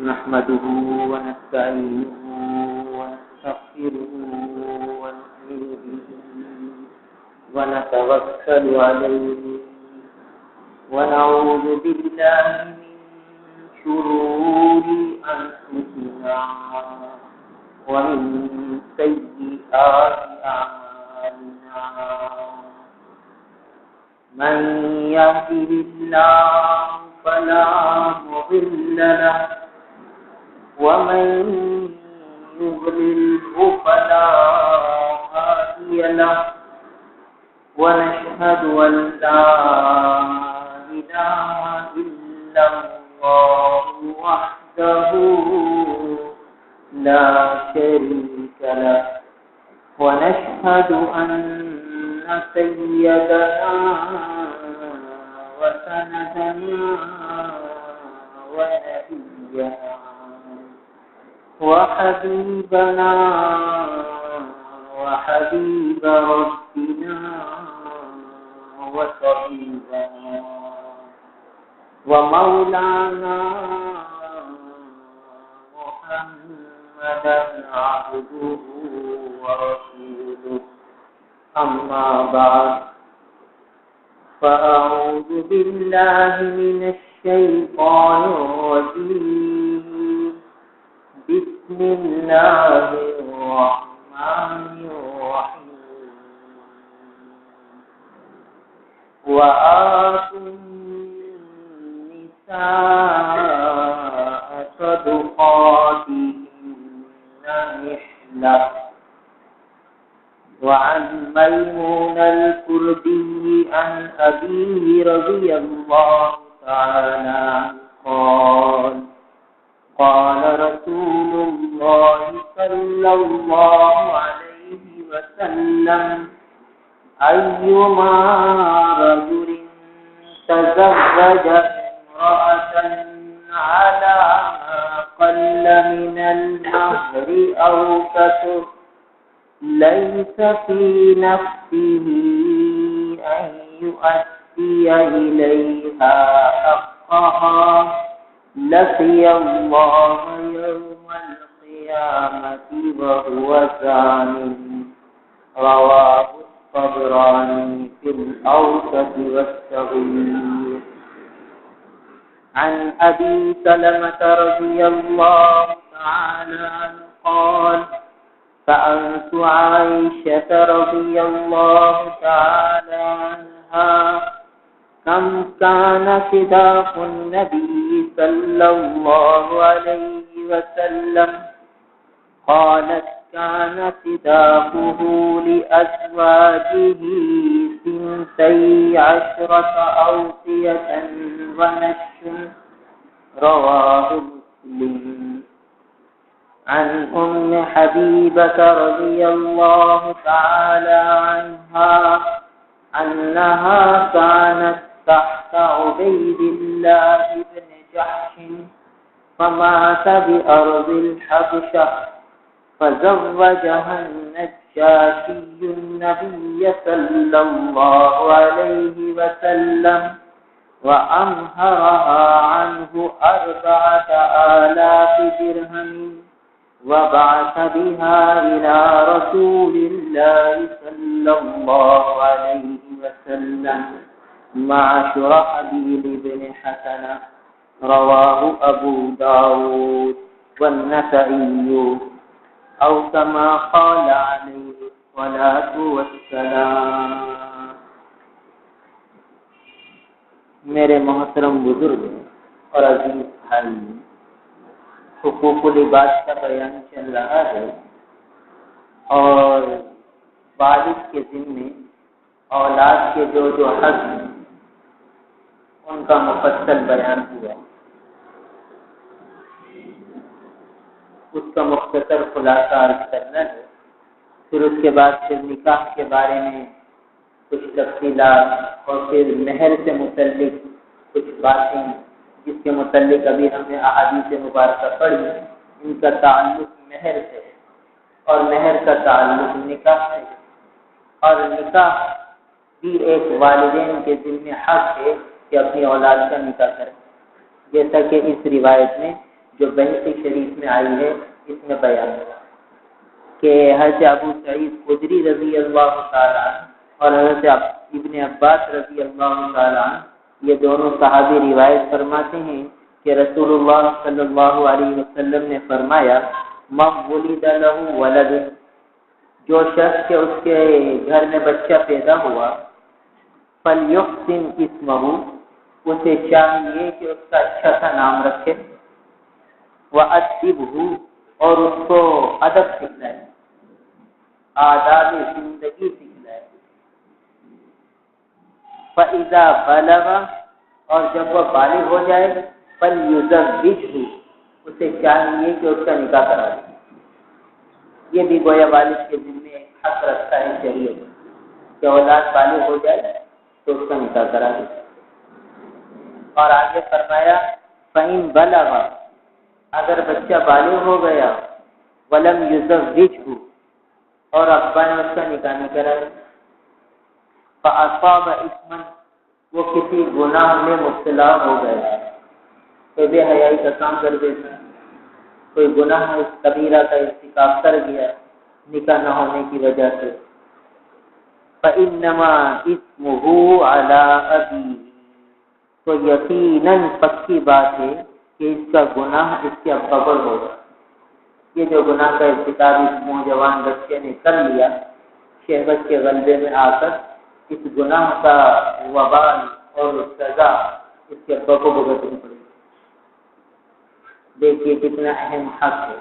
نحمده ونستعينه ونستغفره ونؤمن به ونتوكل عليه ونعوذ بالله من شرور أنفسنا ومن سيئات أعمالنا من يهده الله فلا مضل له ومن يضلله فلا هادي له ونشهد أن لا إله إلا الله وحده لا شريك له ونشهد أن سيدنا وسندنا ونبينا وحبيبنا وحبيب ربنا وطبيبنا ومولانا محمدا عبده ورسوله أما بعد فأعوذ بالله من الشيطان الرجيم بسم الله الرحمن الرحيم وآتوا النساء صدقاتهن نحلة وعن ميمون الكردي عن أبيه رضي الله تعالى قال قال رسول الله صلى الله عليه وسلم أيما رجل تزوج امرأة على ما قل من المهر أو كثر ليس في نفسه أن يؤدي إليها حقها لقي الله يوم القيامة وهو زان رواه الطبراني في الأوسط والصغير عن أبي سلمة رضي الله تعالى عنه قال سألت عائشة رضي الله تعالى عنها كم كان صداق النبي صلى الله عليه وسلم قالت كان صداقه لأزواجه 12 أوقية ونش رواه مسلم عن أم حبيبة رضي الله تعالى عنها أنها كانت تحت عبيد الله بن جحش فمات بأرض الحبشة فزوجها النجاشي النبي صلى الله عليه وسلم وأمهرها عنه 4000 درهم وبعث بها إلى رسول الله صلى الله عليه وسلم مع شرحبيل بن حسنة رواه أبو داود والنسائي أو كما قال عليه الصلاة والسلام. میرے محترم بزرگ اور عزیز بھائی، حقوق العباد کا بیان چل رہا ہے اور والد کے ذمے اولاد کے جو حق ہیں ان کا مفصل بیان ہوا. اس کا مختصر خلاصہ عرض کرنا ہے. پھر اس کے بعد پھر نکاح کے بارے میں کچھ تفصیلات اور پھر مہر سے متعلق کچھ باتیں جس کے متعلق ابھی ہم نے احادیث مبارکہ پڑھی. ان کا تعلق مہر سے اور مہر کا تعلق نکاح سے، اور نکاح بھی ایک والدین کے ذمہ حق ہے کہ اپنی اولاد کا نکاح کریں، جیسا کہ اس روایت میں جو بحث شریف میں آئی ہے اس میں بیان ہے کہ حضرت ابو سعید خدری رضی اللہ تعالیٰ اور حضرت ابن عباس رضی اللہ تعالیٰ یہ دونوں صحابی روایت فرماتے ہیں کہ رسول اللہ صلی اللہ علیہ وسلم نے فرمایا من ولد له ولد، جو شخص کے اس کے گھر میں بچہ پیدا ہوا، فلیحسن اسمہ، اسے چاہیے کہ اس کا اچھا سا نام رکھے، وَأَدِّبْهُ، اور اس کو ادب سکھلائے، آداب زندگی سکھلائے، فَإِذَا بَلَغَ، اور جب وہ بالغ ہو جائے، فَلْيُزَوِّجْهُ، اسے چاہیے کہ اس کا نکاح کرا دے۔ یہ بھی گویا والد کے ذمہ ایک حق رکھتا ہے شریعت کہ اولاد بالغ ہو جائے تو اس کا نکاح کرا دے۔ اور آگے فرمایا فَإِن بَلَغَ، اگر بچہ بالغ ہو گیا، وَلَمْ يُزَوِّجْهُ، اور ابا نے اس کا نکاح نہیں کرایا، فَأَصَابَ إِثْمًا، وہ کسی گناہ میں مبتلا ہو گیا، کوئی بے حیائی کا کام کر دیتا، کوئی گناہ اس کبیرہ کا ارتکاب کر گیا نکاح نہ ہونے کی وجہ سے، فَإِنَّمَا إِثْمُهُ عَلَىٰ أَبِيهِ، تو یقیناً پکی بات ہے کہ اس کا گناہ اس کے ابا پر ہوگا۔ یہ جو گناہ کا ارتکاب اس نوجوان بچے نے کر لیا، شہوت کے غلبے میں آ کر، اس گناہ کا وبال اور سزا اس کے ابا کو بھگتنی پڑے گی۔ دیکھیے کتنا اہم حق ہے۔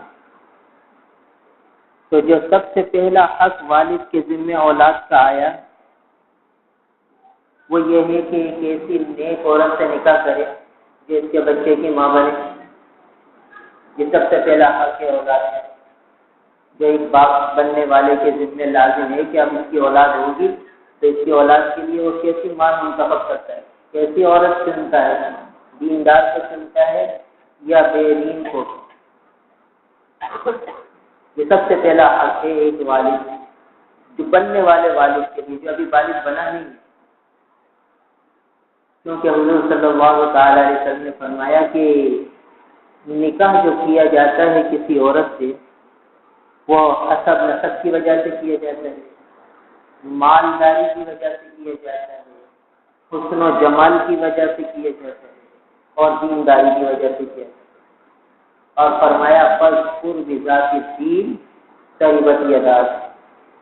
تو جو سب سے پہلا حق والد کے ذمہ اولاد کا آیا وہ یہ ہے کہ ایک ایسی نیک عورت سے نکاح کرے جو اس کے بچے کی ماں بنے۔ یہ سب سے پہلا حق ہے اولاد کا، جو ایک باپ بننے والے کے ذمہ لازم ہے کہ اب اس کی اولاد ہوگی تو اس کی اولاد کے لیے وہ کیسی ماں منتخب کرتا ہے، کیسی عورت چنتا ہے، دیندار کو چنتا ہے یا بے دین کو۔ یہ سب سے پہلا حق ہے ایک والد جو بننے والے والد کے لیے، جو ابھی والد بنا نہیں ہے، کیونکہ حضور صلی اللہ تعالی علیہ وسلم نے فرمایا کہ نکاح جو کیا جاتا ہے کسی عورت سے وہ حسب نسب کی وجہ سے کیا جاتا ہے، مالداری کی وجہ سے کیا جاتا ہے، حسن و جمال کی وجہ سے کیا جاتا ہے، اور دینداری کی وجہ سے کیا جاتا ہے۔ اور فرمایا فَاذْكُرْ بِذَاتِ الدِّينِ تَرِبَتْ يَدَاكَ،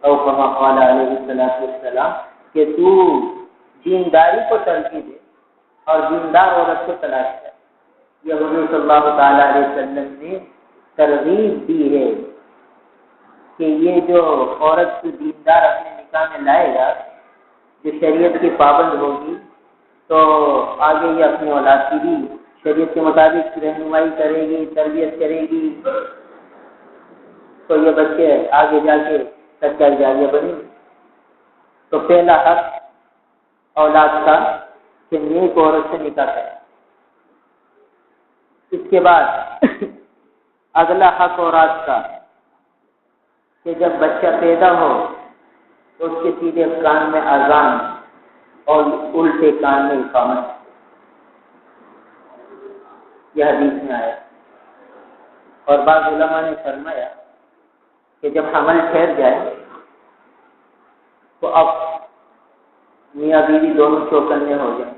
او کما قال علیہ السلام کہ تو دینداری کو ترجیح دے اور دیندار عورت کو تلاش کر۔ یہ حضور صلی اللہ تعالیٰ علیہ وسلم نے ترغیب دی ہے کہ یہ جو عورت کو دیندار اپنے نکاح میں لائے گا، جو شریعت کی پابند ہوگی، تو آگے یہ اپنی اولاد کی بھی شریعت کے مطابق رہنمائی کرے گی، تربیت کرے گی، تو یہ بچے آگے جا کے سچائی جاریہ بنے گی۔ تو پہلا حق اولاد کا کہ نیک عورت سے نکاح کرے۔ اس کے بعد اگلا حق اولاد کا کہ جب بچہ پیدا ہو تو اس کے سیدھے کان میں اذان اور الٹے کان میں اقامت، یہ حدیث میں آیا۔ اور بعض علماء نے فرمایا کہ جب حمل ٹھہر جائے تو اب میاں بیوی دونوں چوکنے ہو جائیں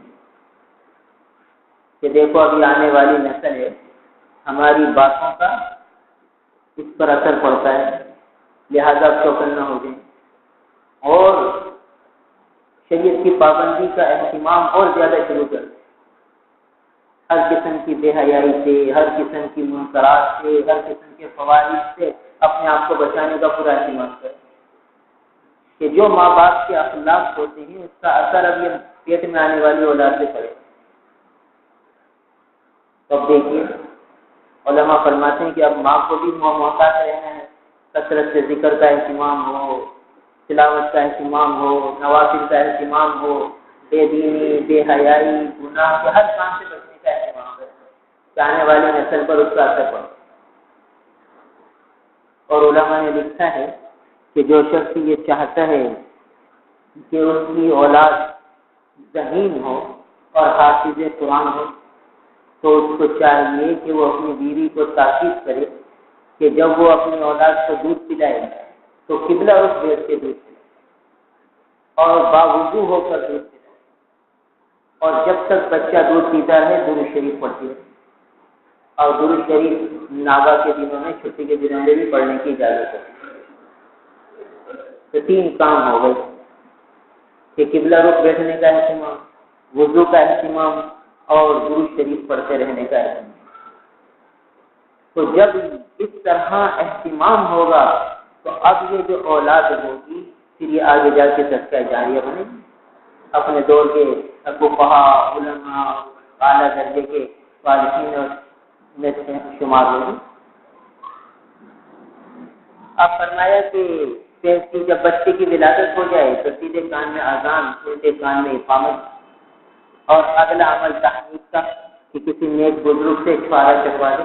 کہ دیکھو ابھی آنے والی نسل ہے، ہماری باتوں کا اس پر اثر پڑتا ہے، لہذا چوکنا ہو جائیں اور شریعت کی پابندی کا اہتمام اور زیادہ شروع کر دیں۔ ہر قسم کی بے حیائی سے، ہر قسم کی منکرات سے، ہر قسم کے فواہش سے اپنے آپ کو بچانے کا پورا اہتمام کریں کہ جو ماں باپ کے اخلاق ہوتے ہیں اس کا اثر اب یہ پیٹ میں آنے والی اولاد سے پڑے۔ اب دیکھیے علماء فرماتے ہیں کہ اب ماں کو بھی محتاط رہنا ہے، کثرت سے ذکر کا اہتمام ہو، تلاوت کا اہتمام ہو، نوافل کا اہتمام ہو، بے دینی، بے حیائی، گناہ کے ہر کام سے بچنے کا اہتمام ہے کہ آنے والی نسل پر اس کا اثر پڑے۔ اور علماء نے لکھا ہے کہ جو شخص یہ چاہتا ہے کہ اس کی اولاد ذہین ہو اور حافظ قرآن ہو تو اس کو چاہیے کہ وہ اپنی بیوی کو تاکید کرے کہ جب وہ اپنی اولاد کو دودھ پلائے تو قبلہ رخ بیٹھ کے دودھ پلائے اور باوضو ہو کر دودھ پلائے، اور جب تک بچہ دودھ پیتا ہے درود شریف پڑھتی ہے، اور درود شریف ناگا کے دنوں میں، چھٹی کے دنوں میں بھی پڑھنے کی اجازت ہے۔ تو 3 کام ہو گئے کہ قبلہ رخ بیٹھنے کا اہتمام، وضو کا اہتمام اور درود شریف پڑھتے رہنے کا اہتمام۔ تو جب اس طرح اہتمام ہوگا تو اب یہ جو اولاد ہوگی پھر یہ آگے جا کے صدقہ جاریہ بنے گی، اپنے دور کے فقہاء، علماء، اعلیٰ درجے کے صالحین میں شمار ہوگی۔ اب فرمایا کہ جب بچے کی ولادت ہو جائے تو سیدھے کان میں اذان، الٹے کان میں اقامت، اور اگلا عمل تحنیک کا کہ کسی نیک بزرگ سے چھوارا چکوا دے،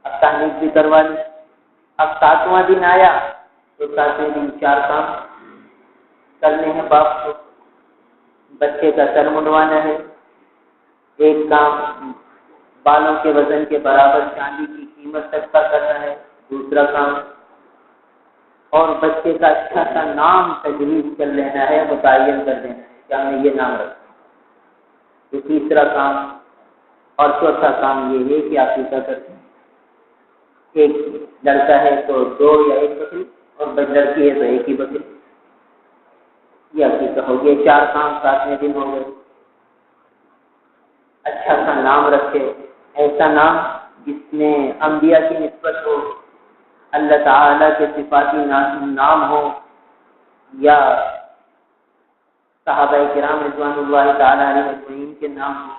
اب تحنیک بھی کروا لی۔ اب 7واں دن آیا تو 7ویں دن 4 کام کرنے ہیں باپ کو۔ بچے کا سر منڈوانا ہے، ایک کام بالوں کے وزن کے برابر چاندی کی قیمت تک کا کرنا ہے، دوسرا کام، اور بچے کا اچھا سا نام تجویز کر لینا ہے، متعین کر دینا ہے کہ ہم نے یہ نام رکھا۔ یہ تیسرا کام، اور چوتھا کام یہ ہے کہ عقیقہ کرتے ہیں۔ ایک لڑکا ہے تو 2 یا 1 بکری، اور لڑکی ہے تو 1 ہی بکری، یہ عقیقہ ہو گیا۔ 4 کام 7ویں دن ہو گئے۔ اچھا سا نام رکھے، ایسا نام جس میں انبیاء کی نسبت ہو، اللہ تعالیٰ کے صفاتی نام ہو، یا صحابہ کرام رضوان اللہ تعالیٰ علیہ اجمعین کے نام ہو،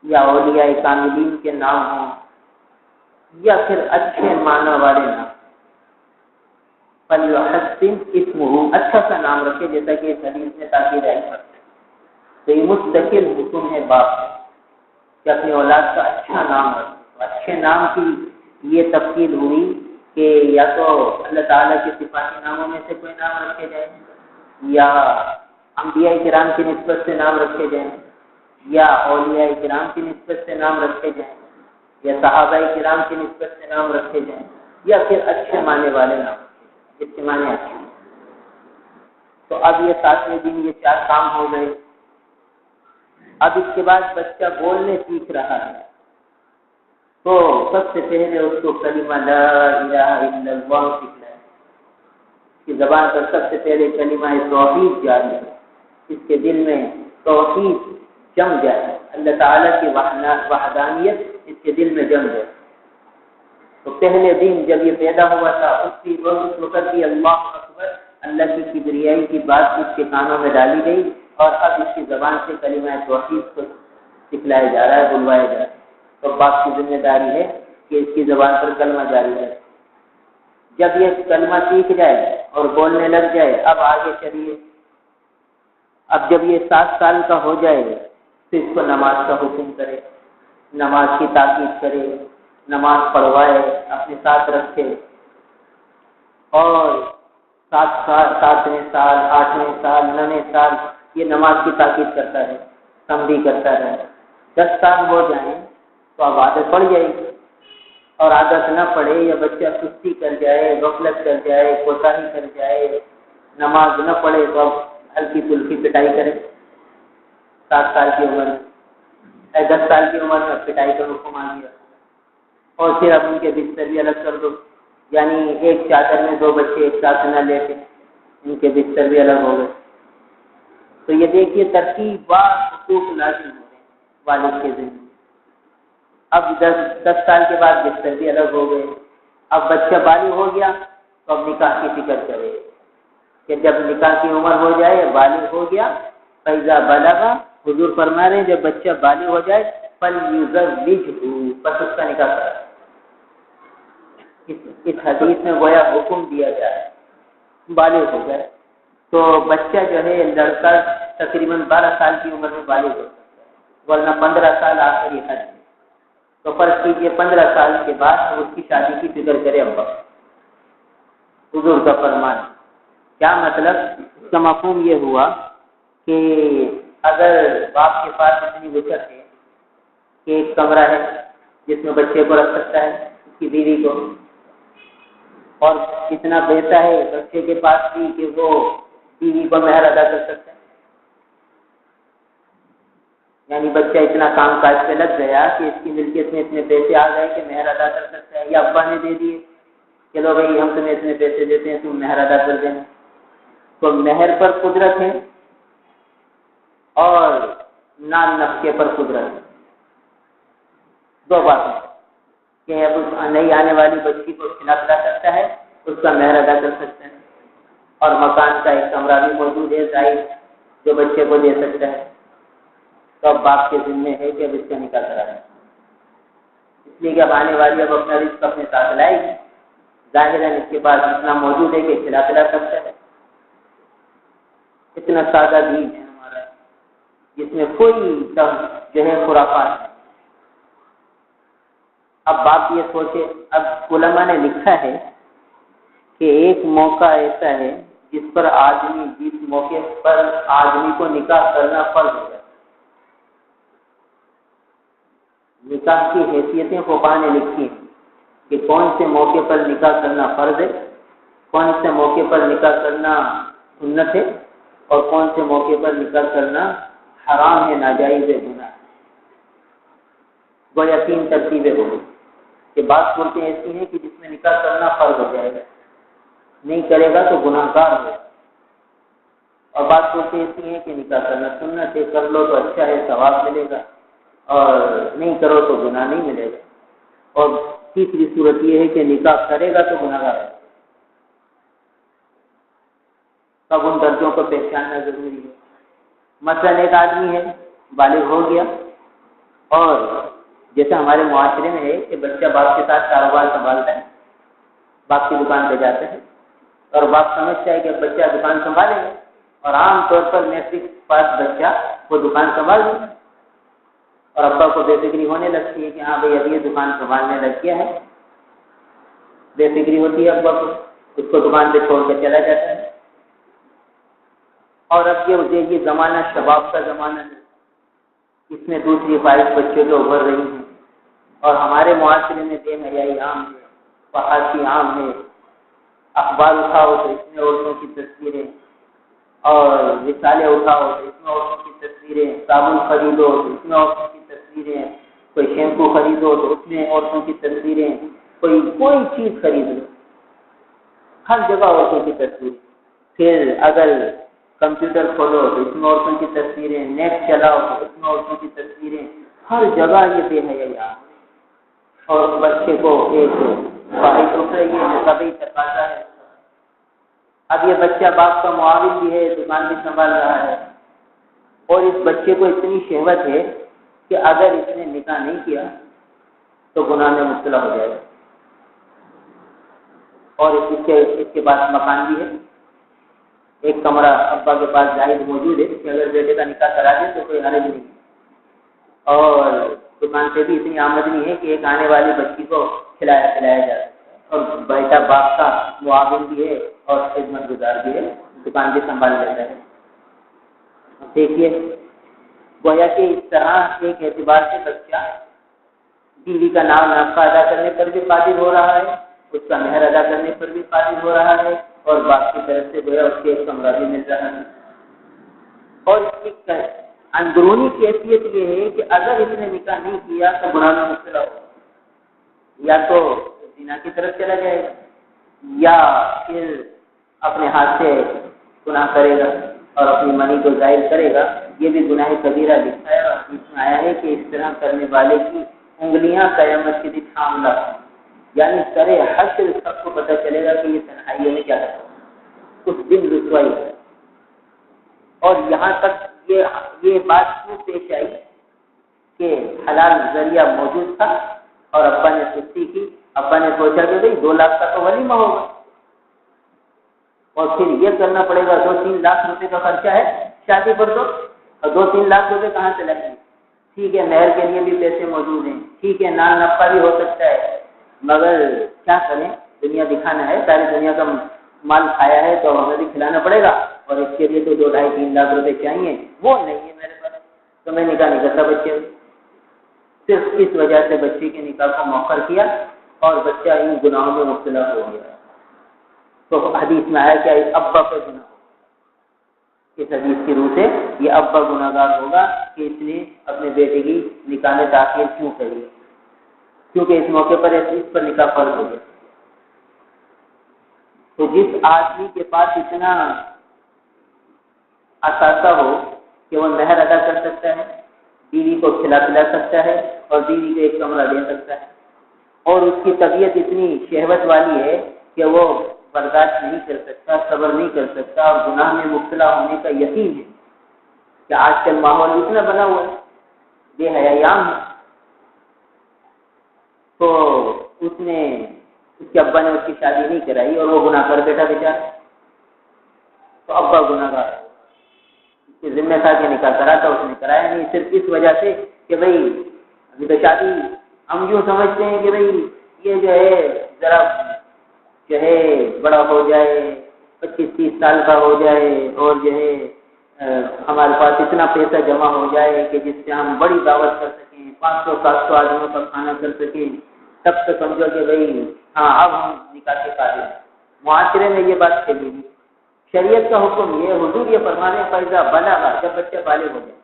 یا اولیاء کاملین کے نام ہو، یا پھر اچھے معنی والے نام۔ فَلْيُحَسِّنْ اسْمُهُ، اچھا سا نام رکھے، جیسا کہ اس حدیث میں تاکید آئی ہے۔ تو یہ مستقل حکم ہے باپ کہ اپنی اولاد کا اچھا نام رکھے۔ اچھے نام کی یہ تفصیل ہوئی کہ یا تو اللہ تعالیٰ کے صفاتی ناموں میں سے کوئی نام رکھے جائے، یا انبیاء کرام کی نسبت سے نام رکھے جائیں، یا اولیاء کرام کی نسبت سے نام رکھے جائیں، یا صحابہ کرام کی نسبت سے نام رکھے جائیں، یا پھر اچھے معنی والے نام رکھے، جس کے معنی اچھے۔ تو اب یہ 7ویں دن یہ 4 کام ہو گئے۔ اب اس کے بعد بچہ بولنے سیکھ رہا ہے تو سب سے پہلے اس کو کلمہ لا الہ الا اللہ سیکھنا ہے۔ اس کی زبان پر سب سے پہلے کلمہ توحید جاری ہے، اس کے دل میں توحید جم جائے، اللہ تعالیٰ کی وحدانیت اس کے دل میں جم جائے۔ تو پہلے دن جب یہ پیدا ہوا تھا اس وقت بھی اللہ اکبر، اللہ کی کبریائی کی بات اس کے کانوں میں ڈالی گئی، اور اب اس کی زبان سے کلمہ توحید کو سکھلایا جا رہا ہے، بلوایا جا رہا ہے۔ تو باپ کی ذمہ داری ہے کہ اس کی زبان پر کلمہ جاری ہے۔ جب یہ کلمہ سیکھ جائے اور بولنے لگ جائے، اب آگے چلیے۔ اب جب یہ 7 سال کا ہو جائے تو اس کو نماز کا حکم کرے، نماز کی تاکید کرے، نماز پڑھوائے، اپنے ساتھ رکھے، اور 7 سال، 7ویں سال، 8ویں سال، 9ویں سال یہ نماز کی تاکید کرتا ہے، تنبیہ کرتا ہے۔ 10 سال ہو جائیں تو اب عادت پڑ جائے گی، اور عادت نہ پڑے یا بچہ سستی کر جائے، غفلت کر جائے، کوتاہی کر جائے، نماز نہ پڑھے تو اب ہلکی پھلکی پٹائی کرے۔ 7 سال کی عمر میں، 10 سال کی عمر میں پٹائی کا حکم آ گیا، اور پھر اب ان کے بستر بھی الگ کر دو، یعنی ایک چادر میں 2 بچے ایک ساتھ نہ لیتے، ان کے بستر بھی الگ ہو گئے۔ تو یہ دیکھیے ترتیب وار حقوق لازم ہو گئے والد کے ذمہ۔ اب 10 سال کے بعد بستر بھی الگ ہو گئے۔ اب بچہ بالغ ہو گیا تو اب نکاح کی فکر کرے کہ جب نکاح کی عمر ہو جائے، بالغ ہو گیا، فیضا بلغا، حضور فرما رہے ہیں جب بچہ بالغ ہو جائے فلیزوجہ، بس اس کا نکاح کرے۔ اس حدیث میں گویا حکم دیا جائے بالغ ہو جائے تو بچہ جو ہے لڑکا تقریباً 12 سال کی عمر میں بالغ ہو سکتا ہے، ورنہ 15 سال آخری حد ہے۔ تو فرض کیجیے 15 سال کے بعد اس کی شادی کی فکر کرے ابا، حضور کا فرمان۔ کیا مطلب؟ اس کا مفہوم یہ ہوا کہ اگر باپ کے پاس اتنی وسعت ہے کہ ایک کمرہ ہے جس میں بچے کو رکھ سکتا ہے اس کی بیوی کو، اور اتنا پیسہ ہے بچے کے پاس بھی کہ وہ بیوی کو مہر ادا کر سکتا ہے، یعنی بچہ اتنا کام کاج پہ لگ گیا کہ اس کی ملکیت میں اتنے پیسے آ گئے کہ مہر ادا کر سکتا ہے، یا ابا نے دے دیے، چلو بھائی ہم تمہیں اتنے پیسے دیتے ہیں تم مہر ادا کر دینا، تو مہر پر قدرت ہے اور نان نفقے پر قدرت ہے، دو باتیں کہ اب اس نئی آنے والی بچی کو کھلا پلا سکتا ہے، اس کا مہر ادا کر سکتا ہے، اور مکان کا ایک کمرہ بھی موجود ہے ظاہر جو بچے کو دے سکتا ہے، تو اب باپ کے ذمے ہے کہ اب اس کا نکاح کرا ہے، اس لیے کہ اب آنے والی اب اپنا رزق اپنے ساتھ لائے گی، ظاہراً اس کے پاس اتنا موجود ہے کہ کھلا پلا سکتا ہے، اتنا سادہ دین ہے ہمارا جس میں کوئی جو ہے خرافات ہے۔ اب باپ یہ سوچے، اب علماء نے لکھا ہے کہ ایک موقع ایسا ہے جس پر جس موقع پر آدمی کو نکاح کرنا فرض ہے، نکاح کی حیثیتیں فقہاء نے لکھی ہیں کہ کون سے موقع پر نکاح کرنا فرض ہے، کون سے موقع پر نکاح کرنا سنت ہے، اور کون سے موقع پر نکاح کرنا حرام ہے، ناجائز ہے، گناہ ہے۔ گویا 3 ترتیبیں ہو گئی کہ بعض صورتیں ایسی ہیں کہ جس میں نکاح کرنا فرض ہو جائے گا، نہیں کرے گا تو گناہ گار ہوگا، اور بعض صورتیں ایسی ہیں کہ نکاح کرنا سنت ہے، کر لو تو اچھا ہے، ثواب ملے گا، اور نہیں کرو تو گناہ نہیں ملے گا، اور تیسری صورت یہ ہے کہ نکاح کرے گا تو گناہ گار ہے۔ تب ان درجوں کو پہچاننا ضروری ہے۔ مثلاً ایک آدمی ہے، بالغ ہو گیا، اور جیسا ہمارے معاشرے میں ہے کہ بچہ باپ کے ساتھ کاروبار سنبھالتا ہے، باپ کی دکان پہ جاتا ہے، اور باپ سمجھتا ہے کہ بچہ دکان سنبھالے گا، اور عام طور پر میٹرک پاس بچہ وہ دکان سنبھال لے گا، اور ابا کو بے فکری ہونے لگتی ہے کہ ہاں بھائی اب یہ دکان سنبھالنے لگ گیا ہے، بے فکری ہوتی ہے ابا کو، اس کو دکان پہ چھوڑ کر چلا جاتا ہے۔ اور اب یہ زمانہ شباب کا زمانہ ہے، اس میں دوسری خواہش بچوں کے ابھر رہی ہیں، اور ہمارے معاشرے میں بے حیائی عام ہے، فحاشی عام ہے، اخبار اٹھاؤ تو اس میں عورتوں کی تصویریں، اور رسالے اٹھاؤ تو اس میں عورتوں کی تصویریں، صابن خریدو تو اس میں عورتوں کی تصویریں، کوئی شیمپو خریدو تو اس میں عورتوں کی تصویریں، کوئی چیز خرید لو ہر جگہ عورتوں کی تصویر، پھر اگر کمپیوٹر کھولو تو اس میں عورتوں کی تصویریں، نیٹ چلاؤ تو اس میں عورتوں کی تصویریں، ہر جگہ یہ بے حیائی ہے، اور بچے کو ایک خواہش اٹھ رہی ہے جو کبھی تقاضا ہے۔ اب یہ بچہ باپ کا معاون بھی ہے، دکان بھی سنبھال رہا ہے، اور اس بچے کو اتنی شہوت ہے کہ اگر اس نے نکاح نہیں کیا تو گناہ میں مبتلا ہو جائے گا، اور اس کے پاس مکان بھی ہے، ایک کمرہ ابا کے پاس جائز موجود ہے کہ اگر بیٹے کا نکاح کرا دے تو کوئی حرج نہیں، اور دکان سے بھی اتنی آمدنی ہے کہ ایک آنے والی بچی کو کھلایا جا سکتا ہے، اور بیٹا باپ کا معاون بھی ہے اور خدمت گزار بھی ہے، دکان بھی سنبھال لیتا ہے۔ دیکھیے گویا کہ اس طرح ایک اعتبار سے بچہ بیوی کا نام نفقہ ادا کرنے پر بھی قادر ہو رہا ہے، اس کا مہر ادا کرنے پر بھی قادر ہو رہا ہے، اور باپ کی طرف سے گویا اس کے ایک کمرہ بھی مل رہا ہے، اور اس کی اندرونی کیفیت یہ ہے کہ اگر اس نے نکاح نہیں کیا تو گناہ میں مبتلا ہوگا، یا تو زنا کی طرف چلا جائے گا، یا پھر اپنے ہاتھ سے گناہ کرے گا اور اپنی منی کو ظاہر کرے گا، یہ بھی گناہ کبیرہ لکھا ہے، اور اس میں آیا ہے کہ اس طرح کرنے والے کی انگلیاں قیامت کے دن حاملہ، یعنی سرے حشر سب کو پتہ چلے گا کہ یہ تنہائیوں میں کیا کرتا ہے، اس دن رسوائی ہے۔ اور یہاں تک یہ بات کیوں پیش آئی کہ حلال ذریعہ موجود تھا اور ابا نے سستی کی، ابا نے سوچا کہ بھائی 2 لاکھ کا تو ولیمہ ہوگا، اور پھر یہ کرنا پڑے گا 2-3 لاکھ روپے کا خرچہ ہے شادی پر، تو اور 2-3 لاکھ روپے کہاں سے لگیں گے؟ ٹھیک ہے مہر کے لیے بھی پیسے موجود ہیں، ٹھیک ہے نان نفقہ بھی ہو سکتا ہے، مگر کیا کریں، دنیا دکھانا ہے، ساری دنیا کا مال کھایا ہے تو ہمیں بھی کھلانا پڑے گا، اور اس کے لیے تو 2-2.5-3 لاکھ روپے چاہیے، وہ نہیں ہے میرے پاس، تو میں نکاح نہیں کرتا بچے۔ صرف اس وجہ سے بچے کے نکاح کو مؤخر کیا اور بچہ ان گناہوں میں مبتلا ہو گیا۔ تو حدیث میں آیا کیا ابا پہ گناہ ہوگا، اس حدیث کی روح سے یہ ابا گناہ گار ہوگا کہ اس نے اپنے بیٹے کی نکاح میں تاخیر کیوں کری، کیونکہ اس موقع پر اس پر نکاح فرض ہو گیا۔ تو جس آدمی کے پاس اتنا اثاثہ ہو کہ وہ مہر ادا کر سکتا ہے، بیوی کو کھلا پلا سکتا ہے اور بیوی کو ایک کمرہ دے سکتا ہے، اور اس کی طبیعت اتنی شہوت والی ہے کہ وہ برداشت نہیں کر سکتا، صبر نہیں کر سکتا اور گناہ میں مبتلا ہونے کا یقین ہے کہ آج کل ماحول اتنا بنا ہوا ہے، بے حیایان ہے، تو اس کے ابا نے اس کی شادی نہیں کرائی اور وہ گناہ کر بیٹھا بیچارہ، تو ابا گناہ گار ہے، اس کے ذمہ تھا کہ نکاح کرا تھا، اس نے کرایا نہیں، صرف اس وجہ سے کہ بھائی ابھی تو شادی ہم یوں سمجھتے ہیں کہ بھائی یہ جو ہے ذرا جو ہے بڑا ہو جائے، 25-30 سال کا ہو جائے اور جو ہے ہمارے پاس اتنا پیسہ جمع ہو جائے کہ جس سے ہم بڑی دعوت کر سکیں، 500-700 آدمیوں کا کھانا کر سکیں، تب تو سمجھو کہ بھائی ہاں اب ہم نکاح کے قابل ہیں۔ معاشرے میں یہ بات چلی گئی، شریعت کا حکم یہ، حضور یہ فرمانے فیضا بلغ، جب بچہ بالغ ہو جائے،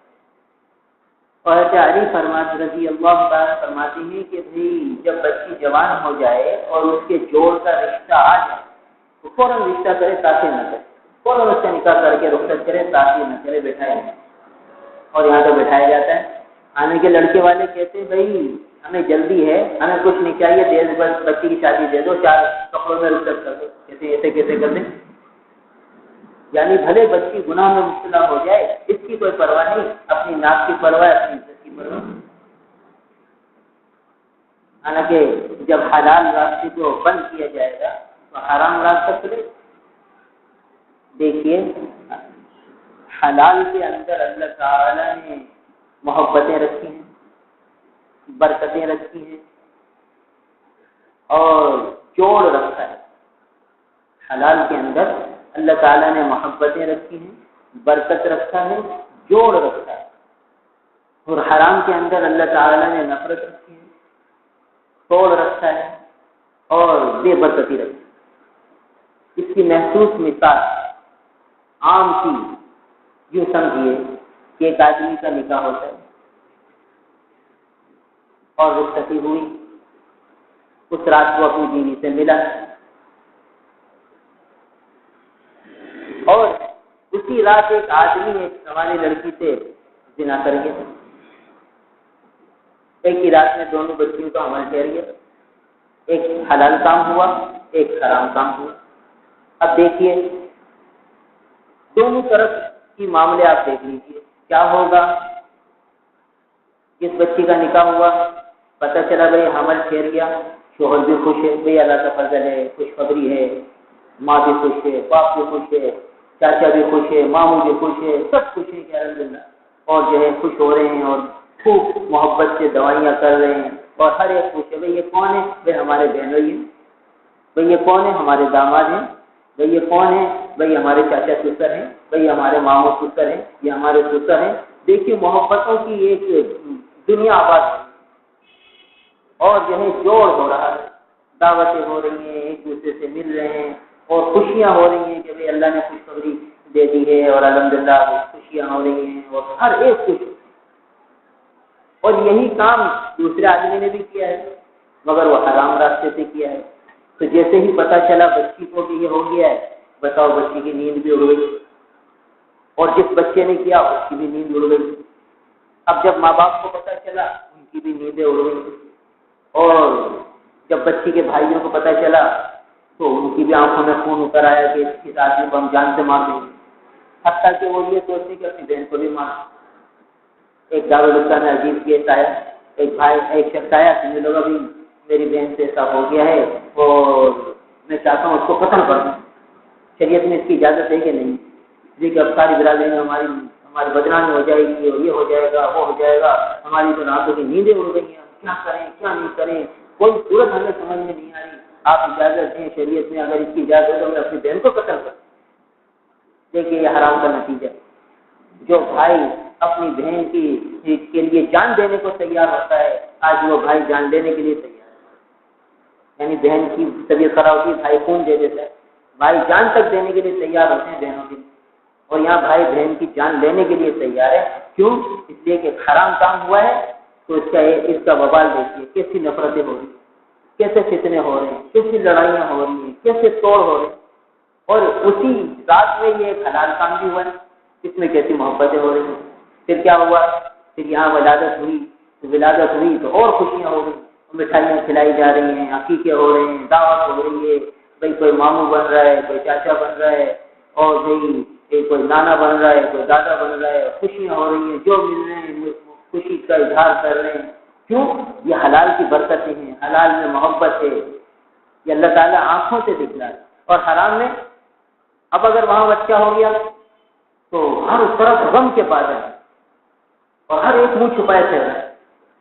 اور علی فرماتے رضی اللہ تعالیٰ فرماتے ہیں کہ بھائی جب بچی جوان ہو جائے اور اس کے جوڑ کا رشتہ آ جائے تو فوراً رشتہ کرے، تاخیر نہ کرے، فوراً اس کا نکاح کر کے رخصت کرے، تاخیر نہ کرے، بٹھائے نہیں۔ اور یہاں تو بٹھایا جاتا ہے، آنے کے لڑکے والے کہتے ہیں بھائی ہمیں جلدی ہے، ہمیں کچھ نہیں چاہیے، دیر بس بچی کی شادی دے دو، 4 کپڑوں میں رخصت کر دو، کہتے ہیں ایسے کیسے کر دیں؟ یعنی بھلے بچی گناہ میں مبتلا ہو جائے، اس کی کوئی پرواہ نہیں، اپنی ناک کی پرواہ، اپنی عزت کی پرواہ۔ حالانکہ جب حلال راستے کو بند کیا جائے گا تو حرام راستہ چلے۔ دیکھیے حلال کے اندر اللہ تعالیٰ نے محبتیں رکھی ہیں، برکتیں رکھی ہیں اور جوڑ رکھا ہے۔ حلال کے اندر اللہ تعالیٰ نے محبتیں رکھی ہیں، برکت رکھا ہے، جوڑ رکھا ہے، اور حرام کے اندر اللہ تعالیٰ نے نفرت رکھی ہے، توڑ رکھا ہے اور بے برکتی رکھی ہے۔ اس کی محسوس مثال عام سی یوں سمجھیے کہ ایک آدمی کا نکاح ہوتا ہے اور رخصتی ہوئی، اس رات کو اپنی بیوی سے ملا اور اسی رات ایک آدمی ایک سوانی لڑکی سے زنا کر گیا، ایک ہی رات میں دونوں بچیوں کا حمل ٹھہر گیا، ایک حلال کام ہوا، ایک حرام کام ہوا۔ اب دیکھیے دونوں طرف کی معاملے آپ دیکھ لیجیے، کیا ہوگا؟ جس بچی کا نکاح ہوا پتہ چلا بھائی حمل ٹھہر گیا، شوہر بھی خوش ہے، بھائی اللہ کا فضل ہے، خوشخبری ہے، ماں بھی خوش ہے، باپ بھی خوش ہے، چاچا بھی خوش ہے، ماموں بھی خوش ہے، سب خوش ہے کہ الحمدللہ، اور جو ہے خوش ہو رہے ہیں اور خوب محبت سے دوائیاں کر رہے ہیں اور ہر ایک خوش ہے۔ بھائی یہ کون ہے؟ بھائی ہمارے بہنوئی ہیں، بھائی یہ کون ہے؟ ہمارے داماد ہیں، بھائی یہ کون ہے؟ بھائی ہمارے چاچا سسر ہیں، بھائی ہمارے ماموں سسر ہیں، یہ ہمارے سسر ہیں۔ دیکھیے محبتوں کی ایک دنیا آباد ہے اور جو ہے جوڑ ہو رہا ہے، دعوتیں ہو رہی ہیں، ایک دوسرے سے مل رہے ہیں اور خوشیاں ہو رہی ہیں کہ بھائی اللہ نے خوشخبری دے دی ہے اور الحمدللہ خوشیاں ہو رہی ہیں اور ہر ایک خوش۔ اور یہی کام دوسرے آدمی نے بھی کیا ہے مگر وہ حرام راستے سے کیا ہے۔ تو جیسے ہی پتہ چلا بچی کو بھی یہ ہو گیا ہے، بتاؤ بچی کی نیند بھی اڑ گئی اور جس بچے نے کیا اس کی بھی نیند اڑ گئی۔ اب جب ماں باپ کو پتہ چلا ان کی بھی نیندیں اڑ گئی، اور جب بچی کے بھائیوں کو پتہ چلا تو ان کی بھی آنکھوں میں خون اتر آیا کہ اس آدمی کو ہم جان سے مار دیں گے، حتیٰ کہ وہ یہ سوچتے کہ اپنی بہن کو بھی مار۔ ایک دارالفتا میں عجیب کیس آیا، ایک شخص آیا کہ میرے لوگ ابھی میری بہن سے ایسا ہو گیا ہے اور میں چاہتا ہوں اس کو قتل کر دوں، شریعت میں اس کی اجازت ہے کہ نہیں؟ جی کہ اب ساری برادری میں ہماری بدنامی ہو جائے گی اور یہ ہو جائے گا وہ ہو جائے گا، ہماری تو راتوں کی نیندیں اڑ گئی ہیں، کیا کریں کیا نہیں کریں، کوئی صورت ہمیں سمجھ میں نہیں آ رہی، آپ اجازت دیں شریعت میں، اگر اس کی اجازت ہے تو میں اپنی بہن کو قتل کروں۔ دیکھیے یہ حرام کا نتیجہ. جو بھائی اپنی بہن کی کے لیے جان دینے کو تیار ہوتا ہے، آج وہ بھائی جان دینے کے لیے تیار ہے. یعنی بہن کی طبیعت خراب ہوتی ہے، بھائی خون دے دیتا ہے. بھائی جان تک دینے کے لیے تیار ہوتے ہیں بہنوں کے لیے، اور یہاں بھائی بہن کی جان لینے کے لیے تیار ہے. کیوں؟ اس لیے کہ حرام کام ہوا ہے. تو اس کا وبال دیکھیے، کیسی نفرتیں ہو رہی ہیں، کیسے فتنے ہو رہے ہیں، کیسی لڑائیاں ہو رہی ہیں، کیسے توڑ ہو رہے ہیں. اور اسی رات میں یہ ایک حلال کام بھی ہوا ہے، اس میں کیسی محبتیں ہو رہی ہیں. پھر کیا ہوا؟ پھر یہاں ولادت ہوئی تو اور خوشیاں ہو گئی، مٹھائیاں کھلائی جا رہی ہیں، عقیقے ہو رہے ہیں، دعوت ہو رہی ہے. بھائی کوئی ماموں بن رہا ہے، کوئی چاچا بن رہا ہے، اور بھائی کوئی نانا بن رہا ہے، کوئی دادا بن رہا ہے. خوشیاں ہو رہی ہیں، جو مل رہے ہیں خوشی کا اظہار کر رہے ہیں. کیوں؟ یہ حلال کی برکتیں ہیں، حلال میں محبت ہے. یہ اللہ تعالیٰ آنکھوں سے دکھ رہا ہے. اور حرام میں اب اگر وہاں بچہ ہو گیا تو ہر طرف غم کے بادل ہے، اور ہر ایک منہ چھپائے پھر رہا ہے.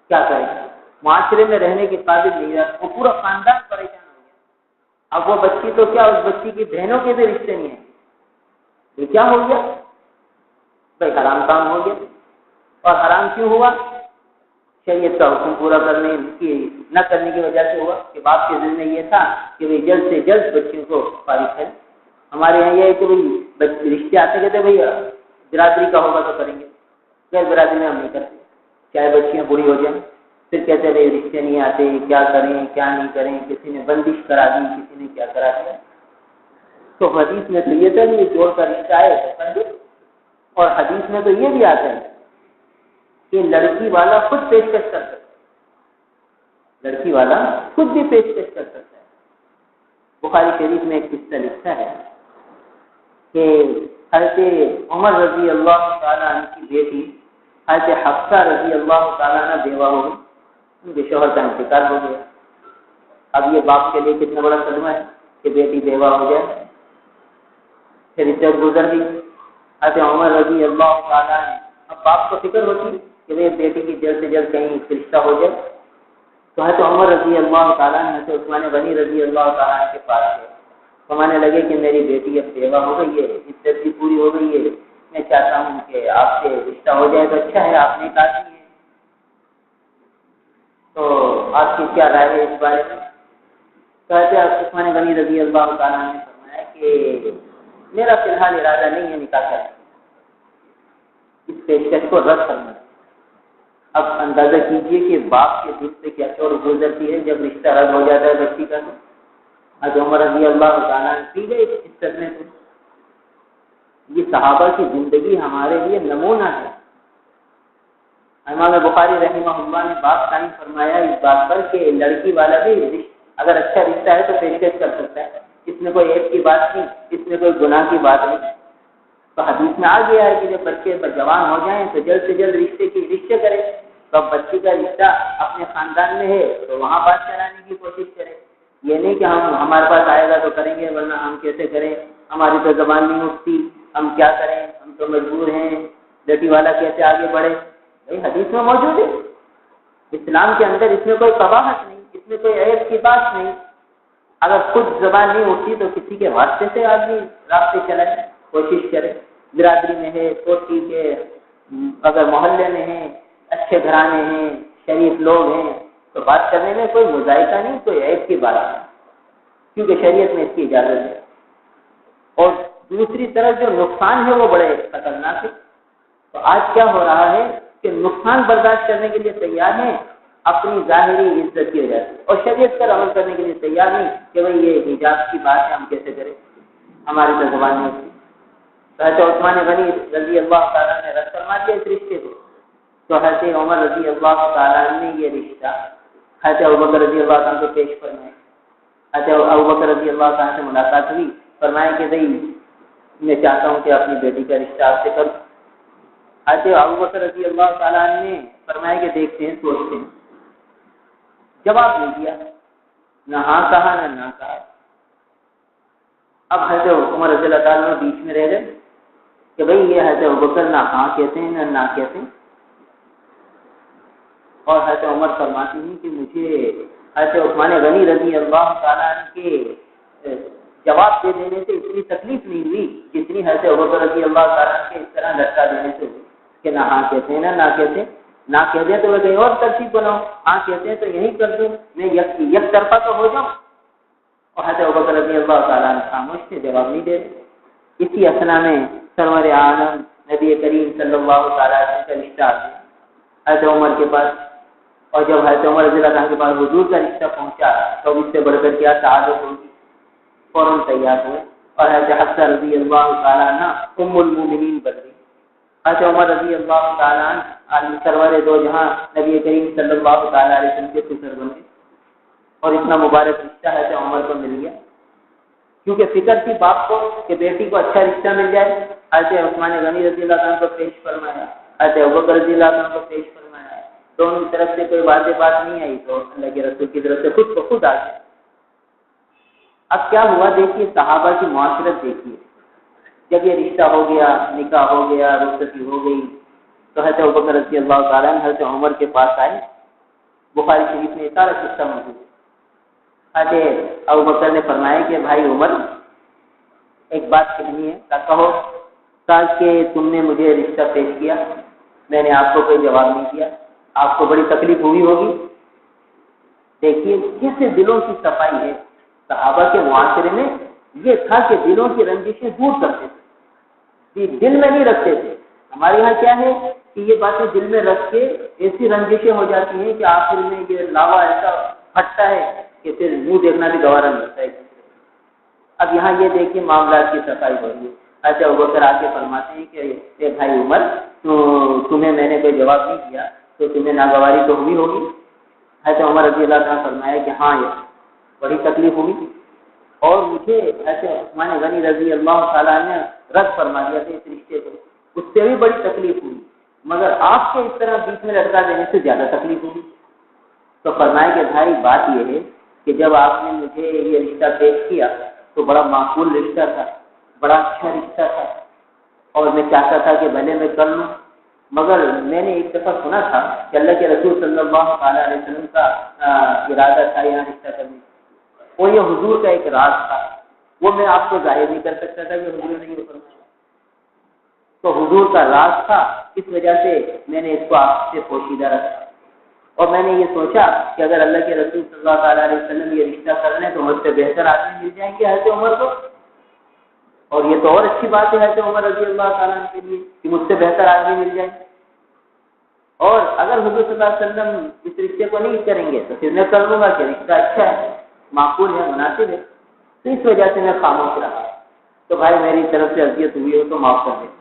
کیا کرے؟ معاشرے میں رہنے کے قابل نہیں رہا، وہ پورا خاندان پریشان ہو گیا. اب وہ بچی تو کیا، اس بچی کی بہنوں کے بھی رشتے نہیں ہیں. یہ کیا ہو گیا؟ بھائی حرام کام ہو گیا. اور حرام کیوں ہوا؟ شریعت کا حکم پورا نہ کرنے کی وجہ سے ہوا کہ باپ کے ذمہ یہ تھا کہ بھائی جلد سے جلد بچیوں کو فارغ کریں. ہمارے یہاں یہ ہے کہ بھائی رشتے آتے کہتے بھائی برادری کا ہوگا تو کریں گے، غیر برادری میں ہم نہیں کرتے، چاہے بچیاں بوڑھی ہو جائیں. پھر کہتے بھائی رشتے نہیں آتے، کیا کریں کیا نہیں کریں. کسی نے بندش کرا دی، کسی نے کیا کرا دیا. تو حدیث میں تو یہ تھا کہ جوڑ کا رشتہ ہے تو کر دو. اور حدیث میں تو یہ بھی آتا ہے کہ لڑکی والا خود پیشکش کر سکتا ہے، لڑکی والا خود بھی پیشکش کر سکتا ہے. بخاری شریف میں ایک قصہ لکھتا ہے کہ حضرت عمر رضی اللہ تعالیٰ عنہ کی بیٹی حضرت حفصہ رضی اللہ تعالیٰ عنہ بیوہ ہو گئی، ان کے شوہر کا انتقال ہو گیا. اب یہ باپ کے لیے کتنا بڑا صدمہ ہے کہ بیٹی بیوہ ہو جائے. پھر عزت گزر گئی. حضرت عمر رضی اللہ تعالیٰ عنہ، اب باپ کو فکر ہوتی کہ وہ بیٹی کی جلد سے جلد کہیں رشتہ ہو جائے. تو حضرت عمر رضی اللہ تعالیٰ عنہ حضرت عثمان غنی رضی اللہ تعالیٰ عنہ کے پاس گئے. سمجھنے لگے کہ میری بیٹی اب بیوہ ہو گئی ہے، عزت بھی پوری ہو گئی ہے، میں چاہتا ہوں کہ آپ سے رشتہ ہو جائے تو اچھا ہے، آپ نے کہا ہے. تو آپ کی کیا رائے ہے اس بارے میں؟ تو حضرت عثمان غنی رضی اللہ تعالیٰ عنہ نے فرمایا کہ میرا فی الحال ارادہ نہیں ہے نکاح کرنے، اس پیشکش کو رد کرنا. اب اندازہ کیجئے کہ باپ کے دل سے کیا چوٹ گزرتی ہے جب رشتہ رد ہو جاتا ہے بچی کا. حضرت عمر رضی اللہ تعالیٰ عنہ پی گئے اس صدمے سے. یہ صحابہ کی زندگی ہمارے لیے نمونہ ہے. امام بخاری رحمہ اللہ نے بات قائم فرمایا اس بات پر کہ لڑکی والا بھی اگر اچھا رشتہ ہے تو پیشکش کر سکتا ہے، اس میں کوئی عیب کی بات نہیں، اس میں کوئی گناہ کی بات نہیں. تو حدیث میں آ گیا ہے کہ جب بچے جوان ہو جائیں تو جلد سے جلد رشتے کریں. تو اب بچی کا رشتہ اپنے خاندان میں ہے تو وہاں بات چلانے کی کوشش کریں. یہ نہیں کہ ہمارے پاس آئے گا تو کریں گے ورنہ ہم کیسے کریں، ہماری تو زبان نہیں اٹھتی، ہم کیا کریں، ہم تو مجبور ہیں، بیٹی والا کیسے آگے بڑھے. بھائی حدیث میں موجود ہے، اسلام کے اندر اس میں کوئی قباحت نہیں، اس میں کوئی عیب کی بات نہیں. اگر خود زبان نہیں اٹھتی تو کسی کے واسطے سے آدمی راستے چلائے، کوشش کرے. برادری میں ہے تو ٹھیک ہے، اگر محلے میں ہے، اچھے گھرانے ہیں، شریف لوگ ہیں تو بات کرنے میں کوئی مذائقہ نہیں، کوئی عیب کی بات نہیں، کیونکہ شریعت میں اس کی اجازت ہے. اور دوسری طرف جو نقصان ہے وہ بڑے خطرناک ہے. تو آج کیا ہو رہا ہے کہ نقصان برداشت کرنے کے لیے تیار ہیں اپنی ظاہری عزت کی وجہ سے، اور شریعت پر عمل کرنے کے لیے تیار نہیں کہ بھائی یہ حجاب کی بات ہے ہم کیسے کریں، ہماری تو زبان نہیں ہوتی. حضرت عثمان غنی رضی اللہ تعالیٰ نے رد فرما دیا اس رشتے کو. تو حضرت عمر رضی اللہ تعالیٰ نے یہ رشتہ حضرت ابوبکر رضی اللہ تعالیٰ کو پیش فرمایا. حضرت ابوبکر رضی اللہ تعالیٰ سے ملاقات ہوئی، فرمایا کہ بھائی میں چاہتا ہوں کہ اپنی بیٹی کا رشتہ آپ سے کروں. حضرت ابوبکر رضی اللہ تعالیٰ نے فرمایا کہ دیکھتے ہیں سوچتے ہیں. جواب نہیں دیا، نہ ہاں کہا نہ کہا. اب حضرت عمر رضی اللہ تعالیٰ بیچ میں رہ گئے کہ بھئی یہ حضرت ابوبکر نہ ہاں کہتے ہیں نہ کہتے ہیں. اور حضرت عمر فرماتے ہیں کہ مجھے حضرت عثمان غنی رضی اللہ تعالیٰ کے جواب دے دینے سے اتنی تکلیف نہیں ہوئی جتنی حضرت ابوبکر رضی اللہ تعالیٰ کے اس طرح لٹکا دینے سے ہوئی کہ نہ ہاں کہتے ہیں نہ کہتے، نہ کہہ دیں تو میں کہیں اور ترتیب بناؤں، ہاں کہتے ہیں تو یہی کر دوں، میں یک طرفہ تو ہو جاؤں۔ اور حضرت ابوبکر رضی اللہ تعالیٰ نے خاموش سے جواب نہیں دے رہے۔ اسی اثنا میں سرور عالم نبی کریم صلی اللہ تعالیٰ علیہ وسلم کا رشتہ آ گیا حضرت عمر کے پاس، اور جب حضرت عمر رضی اللہ عنہ کے پاس حضور کا رشتہ پہنچا تو اس سے بڑھ کر کیا سعادت ہوگی، فوراً تیار ہوئے اور حضرت حفصہ رضی اللہ تعالیٰ عنہ ام المومنین بن گئی۔ حضرت عمر رضی اللہ تعالیٰ عنہ سرور دو جہاں نبی کریم صلی اللہ تعالیٰ علیہ وسلم کے سسر بن گئے، اور اتنا مبارک رشتہ حضرت عمر کو مل گیا، کیونکہ فکر تھی باپ کو کہ بیٹی کو اچھا رشتہ مل جائے۔ حضرت عثمان غنی رضی اللہ عنہ کو پیش فرمایا، حضرت ابوبکر رضی اللہ عنہ کو پیش فرمایا، دونوں کی طرف سے کوئی واضح بات نہیں آئی تو اللہ کے رسول کی طرف سے خود کو خود آ گیا۔ اب کیا ہوا دیکھیے، صحابہ کی معاشرت دیکھیے، جب یہ رشتہ ہو گیا، نکاح ہو گیا، رخصتی ہو گئی، تو حضرت ابوبکر رضی اللہ تعالیٰ عنہ حضرت عمر کے پاس آئے۔ بخاری شریف میں سارا قصہ موجود ہے۔ حضرت ابوبکر نے فرمایا کہ بھائی عمر، ایک بات کہنی ہے، کیا کہو؟ کہا کہ تم نے مجھے رشتہ پیش کیا، میں نے آپ کو کوئی جواب نہیں دیا، آپ کو بڑی تکلیف ہوئی ہوگی۔ دیکھیے کیسے دلوں کی صفائی ہے۔ صحابہ کے معاشرے میں یہ تھا کہ دلوں کی رنجشیں دور کرتے تھے، دل میں نہیں رکھتے تھے۔ ہمارے یہاں کیا ہے کہ یہ باتیں دل میں رکھ کے ایسی رنجشیں ہو جاتی ہیں کہ آخر میں یہ لاوا ایسا پھٹتا ہے کہ پھر منہ دیکھنا بھی گوارا نہیں ہوتا ہے۔ اب یہاں یہ دیکھیے معاملات کی صفائی ہو رہی ہے۔ ایسے ابوبکر آ کے فرماتے ہیں کہ بھائی عمر، تمہیں میں نے کوئی جواب نہیں دیا تو تمہیں ناگواری تو ہوئی ہوگی۔ ایسے عمر رضی اللہ عنہ فرمایا کہ ہاں، یہ بڑی تکلیف ہوئی، اور مجھے ایسے عثمان غنی رضی اللہ تعالیٰ نے رد فرما دیا تھا اس رشتے کو، اس سے بھی بڑی تکلیف ہوئی، مگر آپ کو اس طرح بیچ میں لٹکا دینے سے زیادہ تکلیف ہوئی۔ تو فرمایا کہ بھائی بات یہ ہے کہ جب آپ نے مجھے یہ رشتہ پیش کیا تو بڑا معقول رشتہ تھا، بڑا اچھا رشتہ تھا، اور میں چاہتا تھا کہ بھلے میں کر لوں، مگر میں نے ایک دفعہ سنا تھا کہ اللہ کے رسول صلی اللہ تعالیٰ علیہ وسلم کا ارادہ تھا یہاں رشتہ کرنے، اور یہ حضور کا ایک راز تھا، وہ میں آپ کو ظاہر نہیں کر سکتا تھا کہ حضور نے یہ فرمایا، تو حضور کا راز تھا، اس وجہ سے میں نے اس کو آپ سے پوشیدہ رکھا، اور میں نے یہ سوچا کہ اگر اللہ کے رسول صلی اللہ تعالیٰ علیہ وسلم یہ رشتہ کر لیں تو مجھ سے بہتر آدمی مل جائیں گے حضرت عمر کو، اور یہ تو اور اچھی بات ہے حضرت عمر رضی اللہ تعالیٰ عنہ کے لیے کہ مجھ سے بہتر آدمی مل جائیں، اور اگر حضور صلی اللہ علیہ وسلم اس رشتے کو نہیں کریں گے تو پھر میں کر لوں گا کہ رشتہ اچھا ہے، معقول ہے، مناسب ہے، تو اس وجہ سے میں خاموش رہا۔ تو بھائی میری طرف سے اذیت ہوئی ہو تو معاف کر دیں۔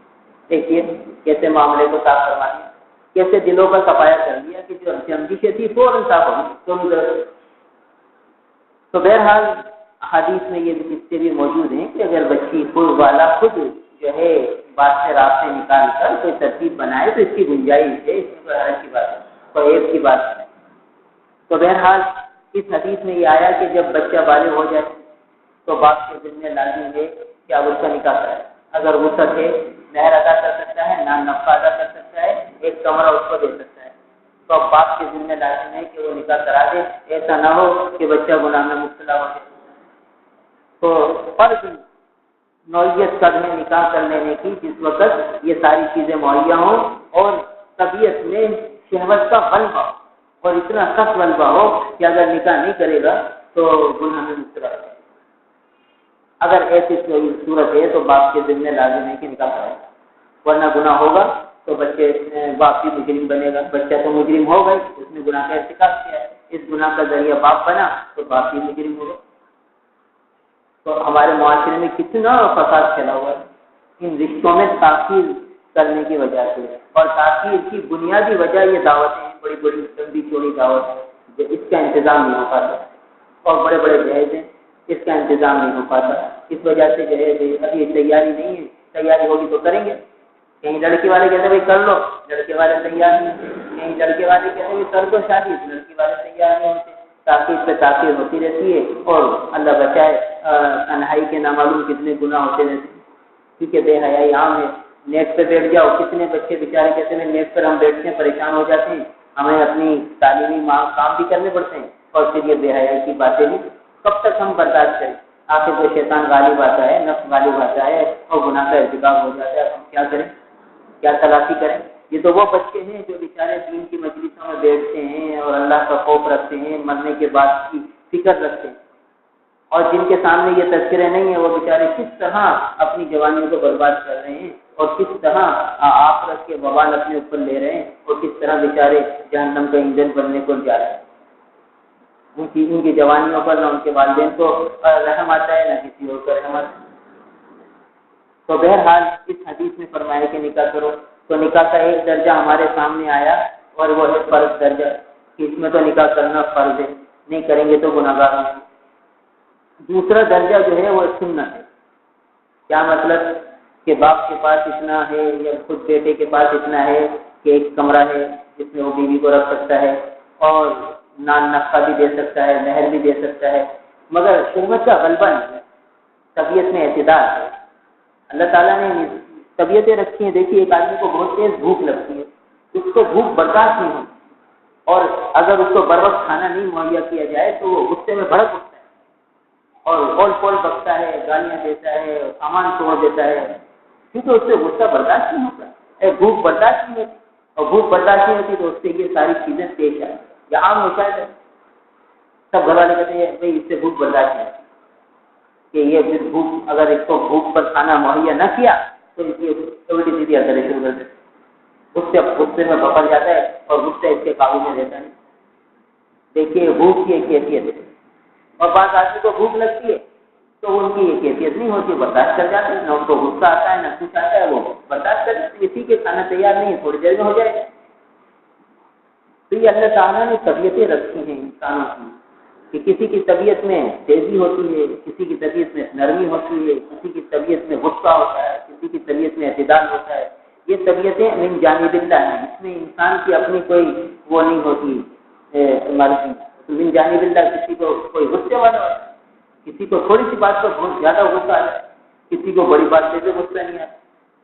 دیکھیے کیسے معاملے کو صاف کروا دیا، کیسے دلوں کا صفایا کر دیا کہ جو جنجشیں تھی فوراً صاف ہو گئی دونوں طرف۔ تو بہرحال حدیث میں یہ قصے بھی موجود ہیں کہ اگر بچی خود والا خود جو ہے بات سے راستے نکال کر کوئی ترتیب بنائے تو اس کی گنجائش ہے، اس میں کوئی حرج کی بات ہے، کوئی عیب کی بات نہیں۔ تو بہرحال اس حدیث میں یہ آیا کہ جب بچہ بالغ ہو جائے تو باپ کے ذمہ لازم ہے کہ اب اس کا نکاح کرائے، اگر وسعت ہے مہر ادا کر سکتا ہے، نفقہ ادا کر سکتا ہے، ایک کمرہ اس کو دے سکتا ہے، تو اب باپ کے ذمہ لازم ہے کہ وہ نکاح کرا دے، ایسا نہ ہو کہ بچہ گناہ میں مبتلا ہو جائے۔ تو فرض نوعیت قد میں نکاح کر لینے کی جس وقت یہ ساری چیزیں مہیا ہوں اور طبیعت میں شہوت کا غلبہ اور اتنا سخت غلبہ ہو کہ اگر نکاح نہیں کرے گا تو گناہ میں مبتلا ہو جائے۔ اگر ایسی کوئی صورت ہے تو باپ کے ذمہ لازم ہے کہ نکاح کرائے، ورنہ گناہ ہوگا تو بچے باپ بھی مجرم بنے گا، بچہ تو مجرم ہوگا ہی، اس نے گناہ کا ارتکاب کیا ہے، اس گناہ کا ذریعہ باپ بنا تو باپ بھی مجرم ہوگا۔ تو ہمارے معاشرے میں کتنا فساد پھیلا ہوا ہے ان رشتوں میں تاخیر کرنے کی وجہ سے، اور تاخیر کی بنیادی وجہ یہ دعوتیں ہیں، بڑی بڑی لمبی چوڑی دعوت، اس کا انتظام نہیں ہو پاتا، اور بڑے بڑے جہیز ہیں، اس کا انتظام نہیں ہو پاتا، اس وجہ سے جو ہے ابھی تیاری نہیں ہے، تیاری ہوگی تو کریں گے۔ کہیں لڑکی والے کہتے ہیں بھائی کر لو، لڑکے والے تیار نہیں، کہیں لڑکے والے کہتے ہیں کر دو شادی، لڑکی والے تیار نہیں ہوتے، تاخیر پہ تاخیر ہوتی رہتی ہے، اور اللہ بچائے تنہائی کے نامعلوم کتنے گناہ ہوتے رہتے ہیں، کیونکہ بے حیائی عام ہے۔ نیٹ پہ بیٹھ جاؤ، کتنے بچے بیچارے کہتے ہیں نیٹ پر ہم بیٹھتے ہیں پریشان ہو جاتے ہیں، ہمیں اپنی تعلیمی کام بھی کرنے پڑتے ہیں، اور پھر یہ بے حیائی کی باتیں بھی کب تک ہم برداشت کریں۔ آخر تو شیطان غالب آتا ہے، نفس غالب آتا ہے اور گناہ کا ارتکاب ہو جاتا ہے. ہم کیا کریں، کیا تلافی کریں؟ یہ تو وہ بچے ہیں جو بیچارے دین کی مجلسوں میں بیٹھتے ہیں اور اللہ کا خوف رکھتے ہیں، مرنے کے بعد کی فکر رکھتے ہیں، اور جن کے سامنے یہ تذکرے نہیں ہیں وہ بیچارے کس طرح اپنی جوانیوں کو برباد کر رہے ہیں اور کس طرح آخرت کے وبال اپنے اوپر لے رہے ہیں اور کس طرح بیچارے جہنم کا ایندھن بننے کو جا رہے ہیں. ان کی جوانیوں پر نہ ان کے والدین کو رحم آتا ہے نہ کسی اور کو رحم آتا ہے. تو بہرحال اس حدیث میں فرمایا کہ نکاح کرو، تو نکاح کا ایک درجہ ہمارے سامنے آیا اور وہ ہے فرض درجہ، کہ اس میں تو نکاح کرنا فرض ہے، نہیں کریں گے تو گناہگار ہوں گے. دوسرا درجہ جو ہے وہ سنت ہے. کیا مطلب کہ باپ کے پاس اتنا ہے یا خود بیٹے کے پاس اتنا ہے کہ ایک کمرہ ہے جس میں وہ بیوی کو رکھ سکتا ہے اور نان نقشہ بھی دے سکتا ہے، مہر بھی دے سکتا ہے، مگر شہوت کا غلبہ نہیں ہے، طبیعت میں اعتدال ہے. اللہ تعالیٰ نے طبیعتیں رکھی ہیں. دیکھیے ایک آدمی کو بہت تیز بھوک لگتی ہے، اس کو بھوک برداشت نہیں ہوتی، اور اگر اس کو بر وقت کھانا نہیں مہیا کیا جائے تو وہ غصے میں بھڑک اٹھتا ہے اور بول پول بکتا ہے، گالیاں دیتا ہے، سامان توڑ دیتا ہے، کیونکہ اس سے غصہ برداشت نہیں ہوتا، بھوک برداشت نہیں ہوتی، اور بھوک برداشت نہیں ہوتی تو اس سے یہ ساری چیزیں پیش آئیں. یا عام ہوتا ہے سب گھر والے کہتے ہیں بھائی اس سے بھوک برداشت نہیں ہوتی، کہ یہ بھوک اگر اس کو بھوک پر کھانا مہیا نہ کیا تو اس کی الٹی سیدھی حرکتیں شروع کر دیتے، اس سے غصے میں پکڑ جاتا ہے اور غصہ اس کے قابو میں رہتا ہے. دیکھیے بھوک کی ایک کیفیت ہے، اور بعض آدمی کو بھوک لگتی ہے تو ان کی یہ کیفیت نہیں ہوتی، برداشت کر جاتے ہیں، نہ ان کو غصہ آتا ہے نہ کچھ آتا ہے، وہ برداشت کر جاتے ہیں، اسی کے کھانا تیار نہیں ہے تھوڑی دیر میں ہو جائے گا. تو یہ اللہ تعالیٰ نے طبیعتیں رکھی ہیں انسانوں کی، کہ کسی کی طبیعت میں تیزی ہوتی ہے، کسی کی طبیعت میں نرمی ہوتی ہے، کسی کی طبیعت میں غصہ ہوتا ہے، کسی کی طبیعت میں اعتدال ہوتا ہے. یہ طبیعتیں من جانب اللہ ہیں، اس میں انسان کی اپنی کوئی وہ نہیں ہوتی مرضی. من جانب اللہ کسی کو کوئی غصے والا ہوتا ہے، کسی کو تھوڑی سی بات پر بہت زیادہ غصہ آتا ہے، کسی کو بڑی بات سے غصہ نہیں آتا،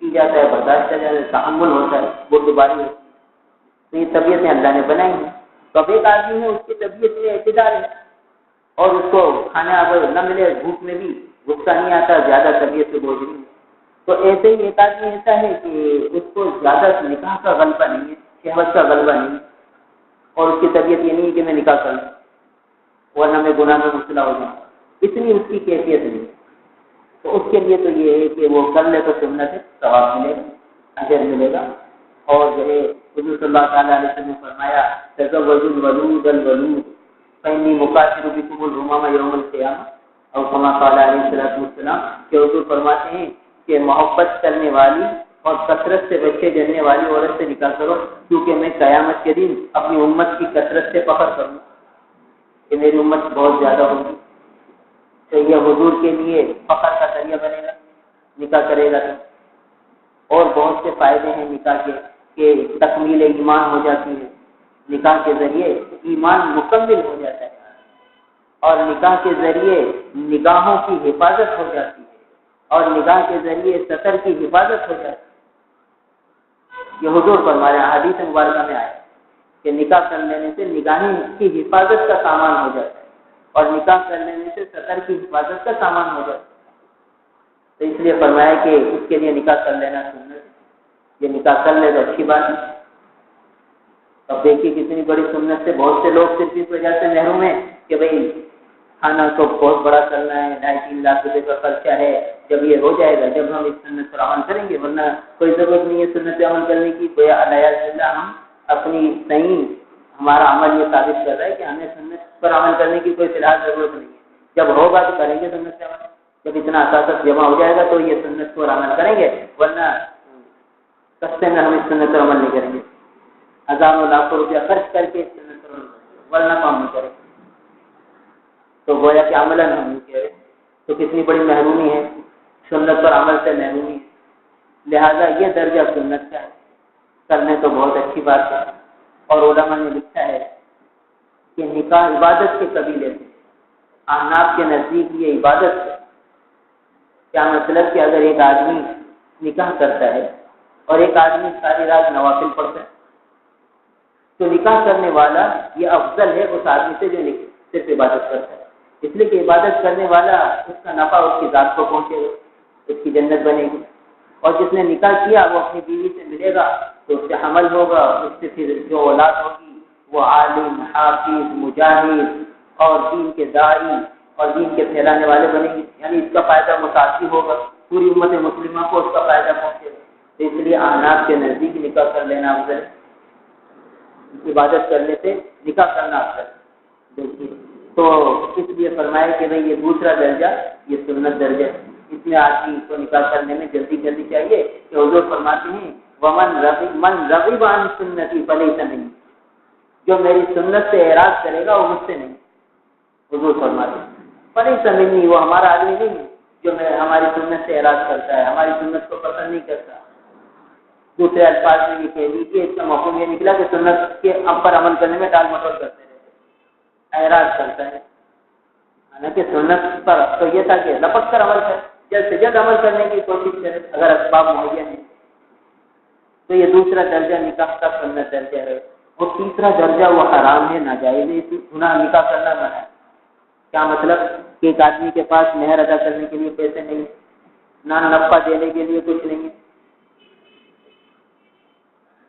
کی جاتا ہے، برداشت کر جاتا ہے، تحمل ہوتا ہے، بردباری ہوتی ہے. تو یہ طبیعتیں اللہ نے بنائی ہیں. تو اب ایک آدمی ہے اس کی طبیعت میں اعتدال ہے اور اس کو کھانا اگر نہ ملے بھوک میں بھی غصہ نہیں آتا، زیادہ طبیعت سے بوجھ نہیں ہے. تو ایسے ہی ایک آدمی ایسا ہے کہ اس کو زیادہ نکاح کا غلبہ نہیں ہے، شہوت کا غلبہ نہیں ہے، اور اس کی طبیعت یہ نہیں ہے کہ میں نکاح کر لوں ورنہ میں گناہ میں مبتلا ہو جاؤں، اتنی اس کی کیفیت نہیں ہے. تو اس کے لیے تو یہ ہے کہ وہ کر لے تو سنت ہے، ثواب ملے گا، اجر ملے گا. اور جو ہے حضور صلی اللہ تعالیٰ علیہ وسلم نے فرمایا تزوجوا الولود الولود فإنی مکاثر بکم الامم یوم القیامہ، اور کما قال علیہ السلام کہ حضور فرماتے ہیں کہ محبت کرنے والی اور کثرت سے بچے جننے والی عورت سے نکاح کرو، کیونکہ میں قیامت کے دن اپنی امت کی کثرت سے فخر کروں کہ میری امت بہت زیادہ ہوگی. تو یہ حضور کے لیے فخر کا ذریعہ بنے گا نکاح کرے گا. اور بہت سے فائدے ہیں نکاح کے، کہ تکمیل ایمان ہو جاتی ہے، نکاح کے ذریعے ایمان مکمل ہو جاتا ہے، اور نکاح کے ذریعے نگاہوں کی حفاظت ہو جاتی ہے، اور نکاح کے ذریعے سطر کی حفاظت ہو جاتی ہے. یہ حضور فرمایا حدیث مبارکہ میں آیا کہ نکاح کر لینے سے نگاہیں کی حفاظت کا سامان ہو جاتا ہے، اور نکاح کر لینے سے سطر کی حفاظت کا سامان ہو جاتا ہے. تو اس لیے فرمایا کہ اس کے لیے نکاح کر لینا سنت ہے. یہ نکاح کر لے تو اچھی بات ہے. اب دیکھیے کتنی بڑی سنت سے بہت سے لوگ صرف اس وجہ سے محروم ہیں کہ بھئی کھانا تو بہت بڑا کرنا ہے، 2.5-3 لاکھ روپے کا خرچہ ہے، جب یہ ہو جائے گا جب ہم اس سنت پر عمل کریں گے، ورنہ کوئی ضرورت نہیں ہے سنت پر عمل کرنے کی. کوئی اللہ ہم اپنی صحیح ہمارا عمل یہ ثابت کر رہا ہے کہ ہمیں سنت پر عمل کرنے کی کوئی فی الحال ضرورت نہیں ہے. جب ہوگا تو کریں گے سنت پر عمل، جب اتنا اثاثت جمع ہو جائے گا تو یہ سنت پر عمل کریں گے، ورنہ سستے میں ہم اس سنت پر عمل نہیں کریں گے. ہزاروں لاکھوں روپیہ خرچ کر کے اس سنت پر عمل کریں گے، ورنہ کام نہیں کریں گے. تو گویا کہ عملاً ہم نہیں کہہ رہے. تو کتنی بڑی محرومی ہے، سنت پر عمل سے محرومی ہے. لہذا یہ درجہ سنت کا ہے، کرنے تو بہت اچھی بات ہے. اور علماء نے لکھا ہے کہ نکاح عبادت کے قبیلے سے، احناف کے نزدیک یہ عبادت ہے. کیا مطلب کہ اگر ایک آدمی نکاح کرتا ہے اور ایک آدمی ساری رات نوافل پڑھتا ہے تو نکاح کرنے والا یہ افضل ہے اس آدمی سے جو صرف عبادت کرتا ہے. اس لیے کہ عبادت کرنے والا اس کا نفع اس کی ذات کو پہنچے گا، اس کی جنت بنے گی۔ اور جس نے نکاح کیا وہ اپنی بیوی سے ملے گا تو اس سے حمل ہوگا، اس سے پھر جو اولاد ہوگی وہ عالم، حافظ، مجاہد اور دین کے داعی اور دین کے پھیلانے والے بنیں گے، یعنی اس کا فائدہ متعدی ہوگا، پوری امت مسلمہ کو اس کا فائدہ پہنچے گا۔ تو اس لیے احناف کے نزدیک نکاح کر لینا افضل ہے، عبادت کرنے سے نکاح کرنا افضل ہے۔ دیکھیے تو اس لیے فرمایا کہ بھئی یہ دوسرا درجہ یہ سنت درجہ ہے، اس میں آدمی کو نکاح کرنے میں جلدی جلدی چاہیے کہ حضور فرماتے ہیں من رغب عن سنتی فلیس منی، جو میری سنت سے اعراض کرے گا وہ مجھ سے نہیں۔ حضور فرماتے ہیں فلیس منی، وہ ہمارا آدمی نہیں ہے جو ہماری سنت سے اعراض کرتا ہے، ہماری سنت کو پسند نہیں کرتا۔ دوسرے الفاظ میں یہ کہہ لیجیے اس کا مفہوم یہ نکلا کہ سنت کے پر عمل کرنے میں ٹال مٹول کرتے رہتے، اعراض کرتا ہے۔ حالانکہ سنت پر تو یہ تھا کہ لپک کر عمل کرے، جلد سے جلد عمل کرنے کی کوشش کرے اگر اسباب مہیا ہیں۔ تو یہ دوسرا درجہ نکاح کا سنت درجہ ہے، اور تیسرا درجہ وہ حرام ہے، ناجائز ہے، گناہ نکاح کرنا منع ہے۔ کیا مطلب کہ ایک آدمی کے پاس مہر ادا کرنے کے لیے پیسے نہیں، نان نفع دینے کے لیے کچھ نہیں،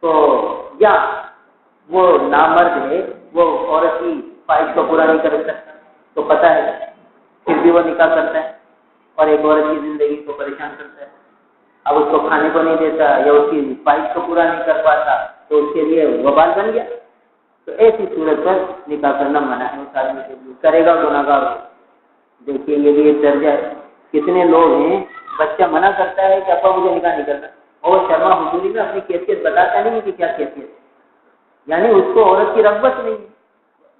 تو یا وہ نامرد ہے، وہ عورت کی خواہش کو پورا نہیں کر سکتا، تو پتہ ہے پھر بھی وہ نکاح کرتا ہے اور ایک عورت کی زندگی کو پریشان کرتا ہے، اب اس کو کھانے کو نہیں دیتا یا اس کی خواہش کو پورا نہیں کر پاتا تو اس کے لیے وبال بن گیا۔ تو ایسی صورت پر نکاح کرنا منع ہے اس آدمی کے لیے، کرے گا گناہگار ہو۔ دیکھیے یہ بھی ایک درجہ ہے، کتنے لوگ ہیں بچہ منع کرتا ہے کہ ابا مجھے نکاح نہیں کرنا، اور شرما حضوری میں اپنی کیفیت بتاتا نہیں کہ کیا کیفیت ہے، یعنی اس کو عورت کی رغبت نہیں ہے،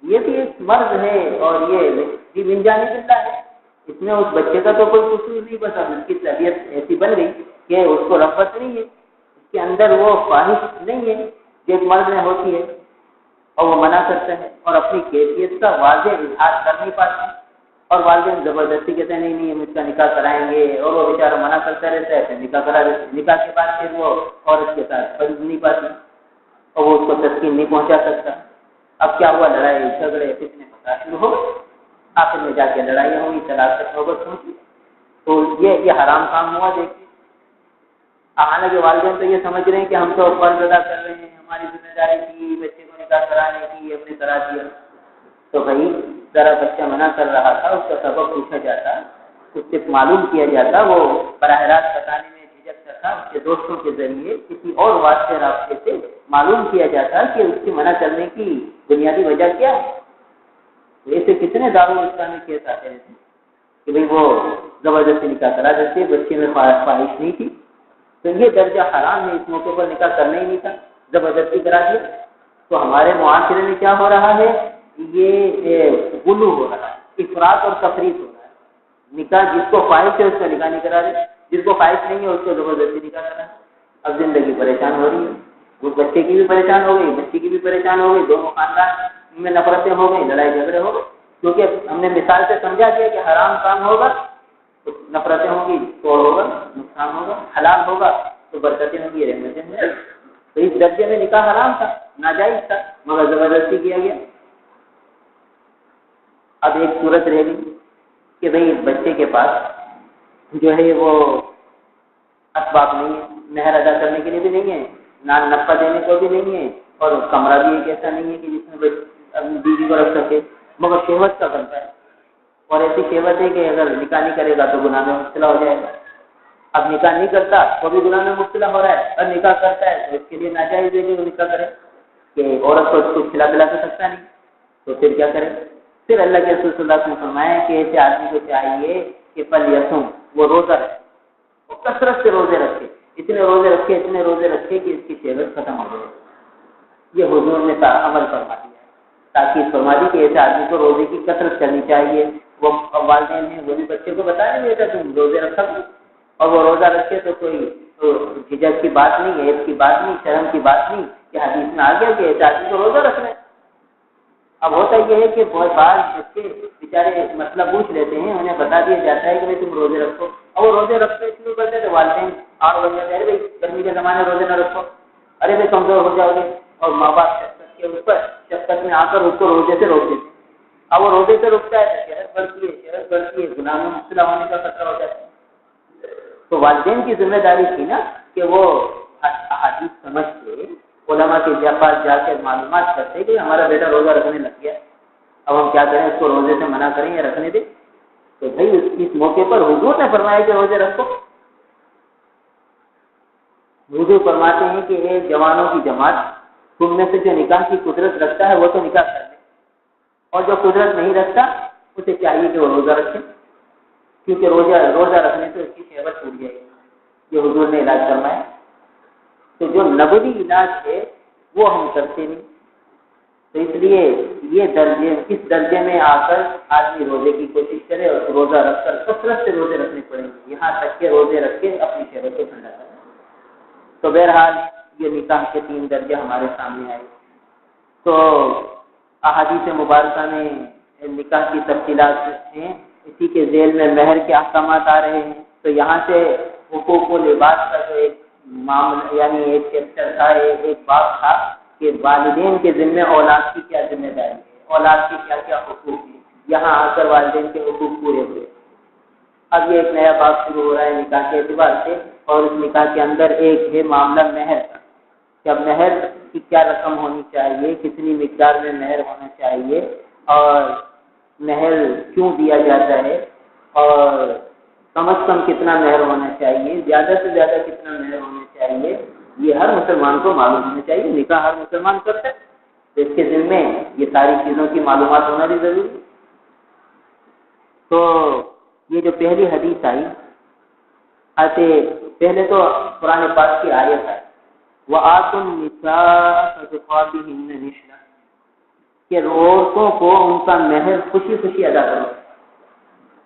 یہ بھی ایک مرض ہے اور یہ بھی من جانب اللہ ہے، اس میں اس بچے کا تو کوئی قصور نہیں، بس اب اس کی طبیعت ایسی بن گئی کہ اس کو رغبت نہیں ہے، اس کے اندر وہ خواہش نہیں ہے جو ایک مرد میں ہوتی ہے، اور وہ منع کرتا ہے اور اپنی کیفیت کا واضح اظہار کر نہیں پاتا، اور والدین زبردستی کہتے ہیں نہیں ہم اس کا نکاح کرائیں گے، اور وہ بیچارہ منع کرتا رہتا ہے، پھر نکاح کرا دیتے، نکاح کے بعد پھر وہ عورت کے ساتھ پڑھ نہیں پاتی اور وہ اس کو تسکین نہیں پہنچا سکتا۔ اب کیا ہوا، لڑائی جھگڑے فتنے فساد شروع ہو گئے، آخر میں جا کے لڑائی ہوئی، طلاق تک نوبت پہنچی، تو یہ حرام کام ہوا۔ دیکھیے حالانکہ والدین تو یہ سمجھ رہے ہیں کہ ہم تو فرض ادا کر رہے ہیں، ہماری ذمہ داری تھی بچے کو نکاح کرانے کی، ہم نے کرا دیا، تو بھائی ذرا بچہ منع کر رہا تھا، اس کا سبب پوچھا جاتا، اس سے معلوم کیا جاتا، وہ براہ راست بتانے میں جھجکتا تھا، اس کے دوستوں کے ذریعے کسی اور واسطے رابطے سے معلوم کیا جاتا کہ اس کی منع کرنے کی بنیادی وجہ کیا ہے۔ ایسے کتنے دارالاسلامی کیس آتے رہتے ہیں کہ بھائی وہ زبردستی نکاح کرا دیتے، بچے میں خواہش نہیں تھی، تو یہ درجہ حرام ہے، اس موقع پر نکاح کرنا ہی نہیں تھا، زبردستی کرا دیا۔ تو ہمارے معاشرے میں کیا ہو رہا ہے، یہ غلو ہو رہا ہے، افراط اور تفریط ہو رہا ہے۔ نکاح جس کو خواہش ہے اس کا نکاح نہیں کرا رہے، جس کو خواہش نہیں ہے اس کو زبردستی نکاح کرا۔ اب زندگی پریشان ہو رہی ہے، وہ بچے کی بھی پریشان ہو گئی، بچی کی بھی پریشان ہو گئی، دونوں خاندان میں نفرتیں ہو گئی، لڑائی جھگڑے ہو گئے، کیونکہ ہم نے مثال سے سمجھا دیا کہ حرام کام ہوگا تو نفرتیں ہوں گی، توڑ ہوگا، نقصان ہوگا، حلال ہوگا تو برکتیں ہوں گی، رحمتیں ہوں گی۔ تو اس درجے میں نکاح حرام تھا، ناجائز تھا، مگر زبردستی کیا گیا۔ اب ایک صورت رہ گئی کہ بھئی بچے کے پاس جو ہے وہ اسباب نہیں ہے، مہر ادا کرنے کے لیے بھی نہیں ہے، نان نفع دینے کو بھی نہیں ہے، اور کمرہ بھی ایک ایسا نہیں ہے کہ جس میں اپنی بیوی کو رکھ سکے، مگر شہوت کا کرتا ہے، اور ایسی شہوت ہے کہ اگر نکاح نہیں کرے گا تو گناہ میں مبتلا ہو جائے گا۔ اب نکاح نہیں کرتا تو بھی گناہ میں مبتلا ہو رہا ہے، اور نکاح کرتا ہے تو اس کے لیے ناجائز ہے کہ وہ نکاح کرے، کہ عورت کو کچھ کھلا پلا تو سکتا نہیں، تو پھر کیا کرے؟ پھر اللہ کے رسول صلی اللہ علیہ وسلم نے فرمایا کہ ایسے آدمی کو چاہیے کہ فلیصم، وہ روزہ رکھے، وہ کثرت سے روزے رکھے، اتنے روزے رکھے کہ اس کی شہوت ختم ہو جائے۔ یہ حضور نے عمل فرما دیا، تاکید فرما دی کہ ایسے آدمی کو روزے کی کثرت کرنی چاہیے۔ وہ والدین ہیں وہ بھی بچے کو بتانے نہیں دیتا تم روزے رکھا کرو، اور وہ روزہ رکھے تو کوئی جھجک کی بات نہیں، عیب کی بات نہیں، شرم کی بات نہیں، کہ حدیث میں آ گیا کہ ایسے آدمی کو روزہ رکھنا ہے۔ اب ہوتا یہ ہے کہ بہت بار بچے بیچارے مسئلہ پوچھ لیتے ہیں، انہیں بتا دیا جاتا ہے کہ بھائی تم روزے رکھو، اور وہ روزے رکھتے شروع کرتے تو والدین اور بن جاتے ہیں، بھائی گرمی کے زمانے روزے نہ رکھو، ارے بھائی کمزور ہو جاؤ گے، اور ماں باپ شفقت میں آ کر اس کو روزے سے روک دیتے، اب وہ روزے سے رکتا ہے تو شہرت بڑھتی ہے، گناہ میں مبتلا ہونے کا خطرہ ہو جاتا ہے۔ تو والدین کی ذمہ داری تھی نا کہ وہ احادیث سمجھ کے علماء کے پاس جا کے معلومات کرتے کہ ہمارا بیٹا روزہ رکھنے لگ گیا، اب ہم کیا کریں، اس کو روزے سے منع کریں یا رکھنے دیں؟ تو بھائی اس موقع پر حضور نے فرمایا کہ روزے رکھو۔ حضور فرماتے ہیں کہ ایک جوانوں کی جماعت تم میں سے جو نکاح کی قدرت رکھتا ہے وہ تو نکاح کر لے، اور جو قدرت نہیں رکھتا اسے چاہیے کہ وہ روزہ رکھے، کیونکہ روزہ رکھنے سے اس کی شہوت ٹوٹ جائے گی۔ یہ حضور نے علاج فرمایا۔ تو جو نبوی علاج ہے وہ ہم کرتے نہیں، تو اس لیے اس درجے میں آ کر آدمی روزے کی کوشش کرے اور روزہ رکھ کر کثرت سے روزے رکھنے پڑیں گے، یہاں تک کہ روزے رکھ کے اپنی شہوت کو ٹھنڈا کریں۔ تو بہرحال یہ نکاح کے 3 درجے ہمارے سامنے آئے۔ تو احادیث مبارکہ میں نکاح کی تفصیلات ہیں، اسی کے ذیل میں مہر کے احکامات آ رہے ہیں۔ تو یہاں سے حقوق و لباس کا جو ایک معاملہ، یعنی ایک چیپٹر تھا، ایک باب تھا کہ والدین کے ذمہ اولاد کی کیا ذمہ داری ہے، اولاد کے کیا کیا حقوق ہیں، یہاں آ کر والدین کے حقوق پورے ہوئے۔ اب یہ ایک نیا باب شروع ہو رہا ہے نکاح کے اعتبار سے، اور اس نکاح کے اندر ایک ہے معاملہ مہر کا، کہ اب مہر کی کیا رقم ہونی چاہیے، کتنی مقدار میں مہر ہونا چاہیے، اور مہر کیوں دیا جاتا ہے، اور کم از کم کتنا مہر ہونا چاہیے، زیادہ سے زیادہ کتنا مہر ہونا چاہیے، یہ ہر مسلمان کو معلوم ہونا چاہیے۔ نکاح ہر مسلمان کرتا ہے تو اس کے ذمے یہ ساری چیزوں کی معلومات ہونا بھی ضروری ہے۔ تو یہ جو پہلی حدیث آئی، پہلے تو قرآن پاک کی آیت ہے وَآتُوا النِّسَاءَ صَدُقَاتِهِنَّ نِحْلَةً، کہ عورتوں کو ان کا مہر خوشی خوشی ادا کرو۔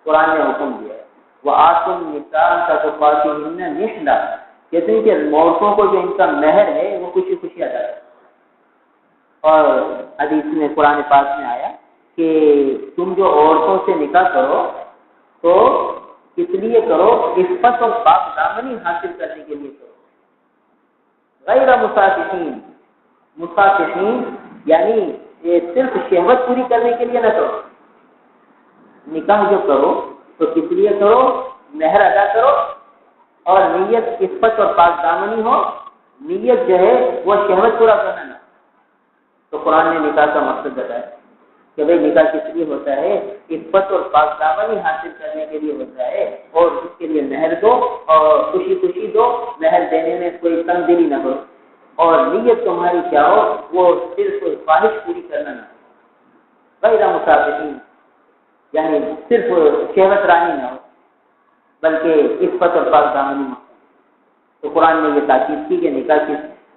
قرآن نے حکم دیا ہے وَآتُوا النِّسَاءَ صَدُقَاتِهِنَّ نِحْلَةً، کہتے ہیں کہ عورتوں کو جو ان کا مہر ہے وہ خوشی خوشی ادا کرو۔ اور حدیث میں قرآن پاک میں آیا کہ تم جو عورتوں سے نکاح کرو تو اس لیے کرو عفت اور پاک دامنی حاصل کرنے کے لیے کرو، غیر مسافحین یعنی یہ صرف شہوت پوری کرنے کے لیے نہ کرو۔ نکاح جو کرو تو کس لیے کرو، مہر ادا کرو، اور نیت عفت اور پاک دامنی ہو، نیت جو ہے وہ شہوت پورا کرنا نہ۔ تو قرآن نے نکاح کا مقصد بتایا کہ بھئی نکاح کس لیے ہوتا ہے، عفت اور پاک دامنی حاصل کرنے کے لیے ہوتا ہے، اور اس کے لیے مہر دو اور خوشی خوشی دو، مہر دینے میں کوئی تنگ دلی نہ کرو، اور نیت تمہاری کیا ہو، وہ صرف خواہش پوری کرنا نہ، غیر مسافحین یعنی صرف شہوت رانی نہ ہو، بلکہ عفت اور پاک دامنی ہو۔ تو قرآن نے یہ تاکید کی کہ نکاح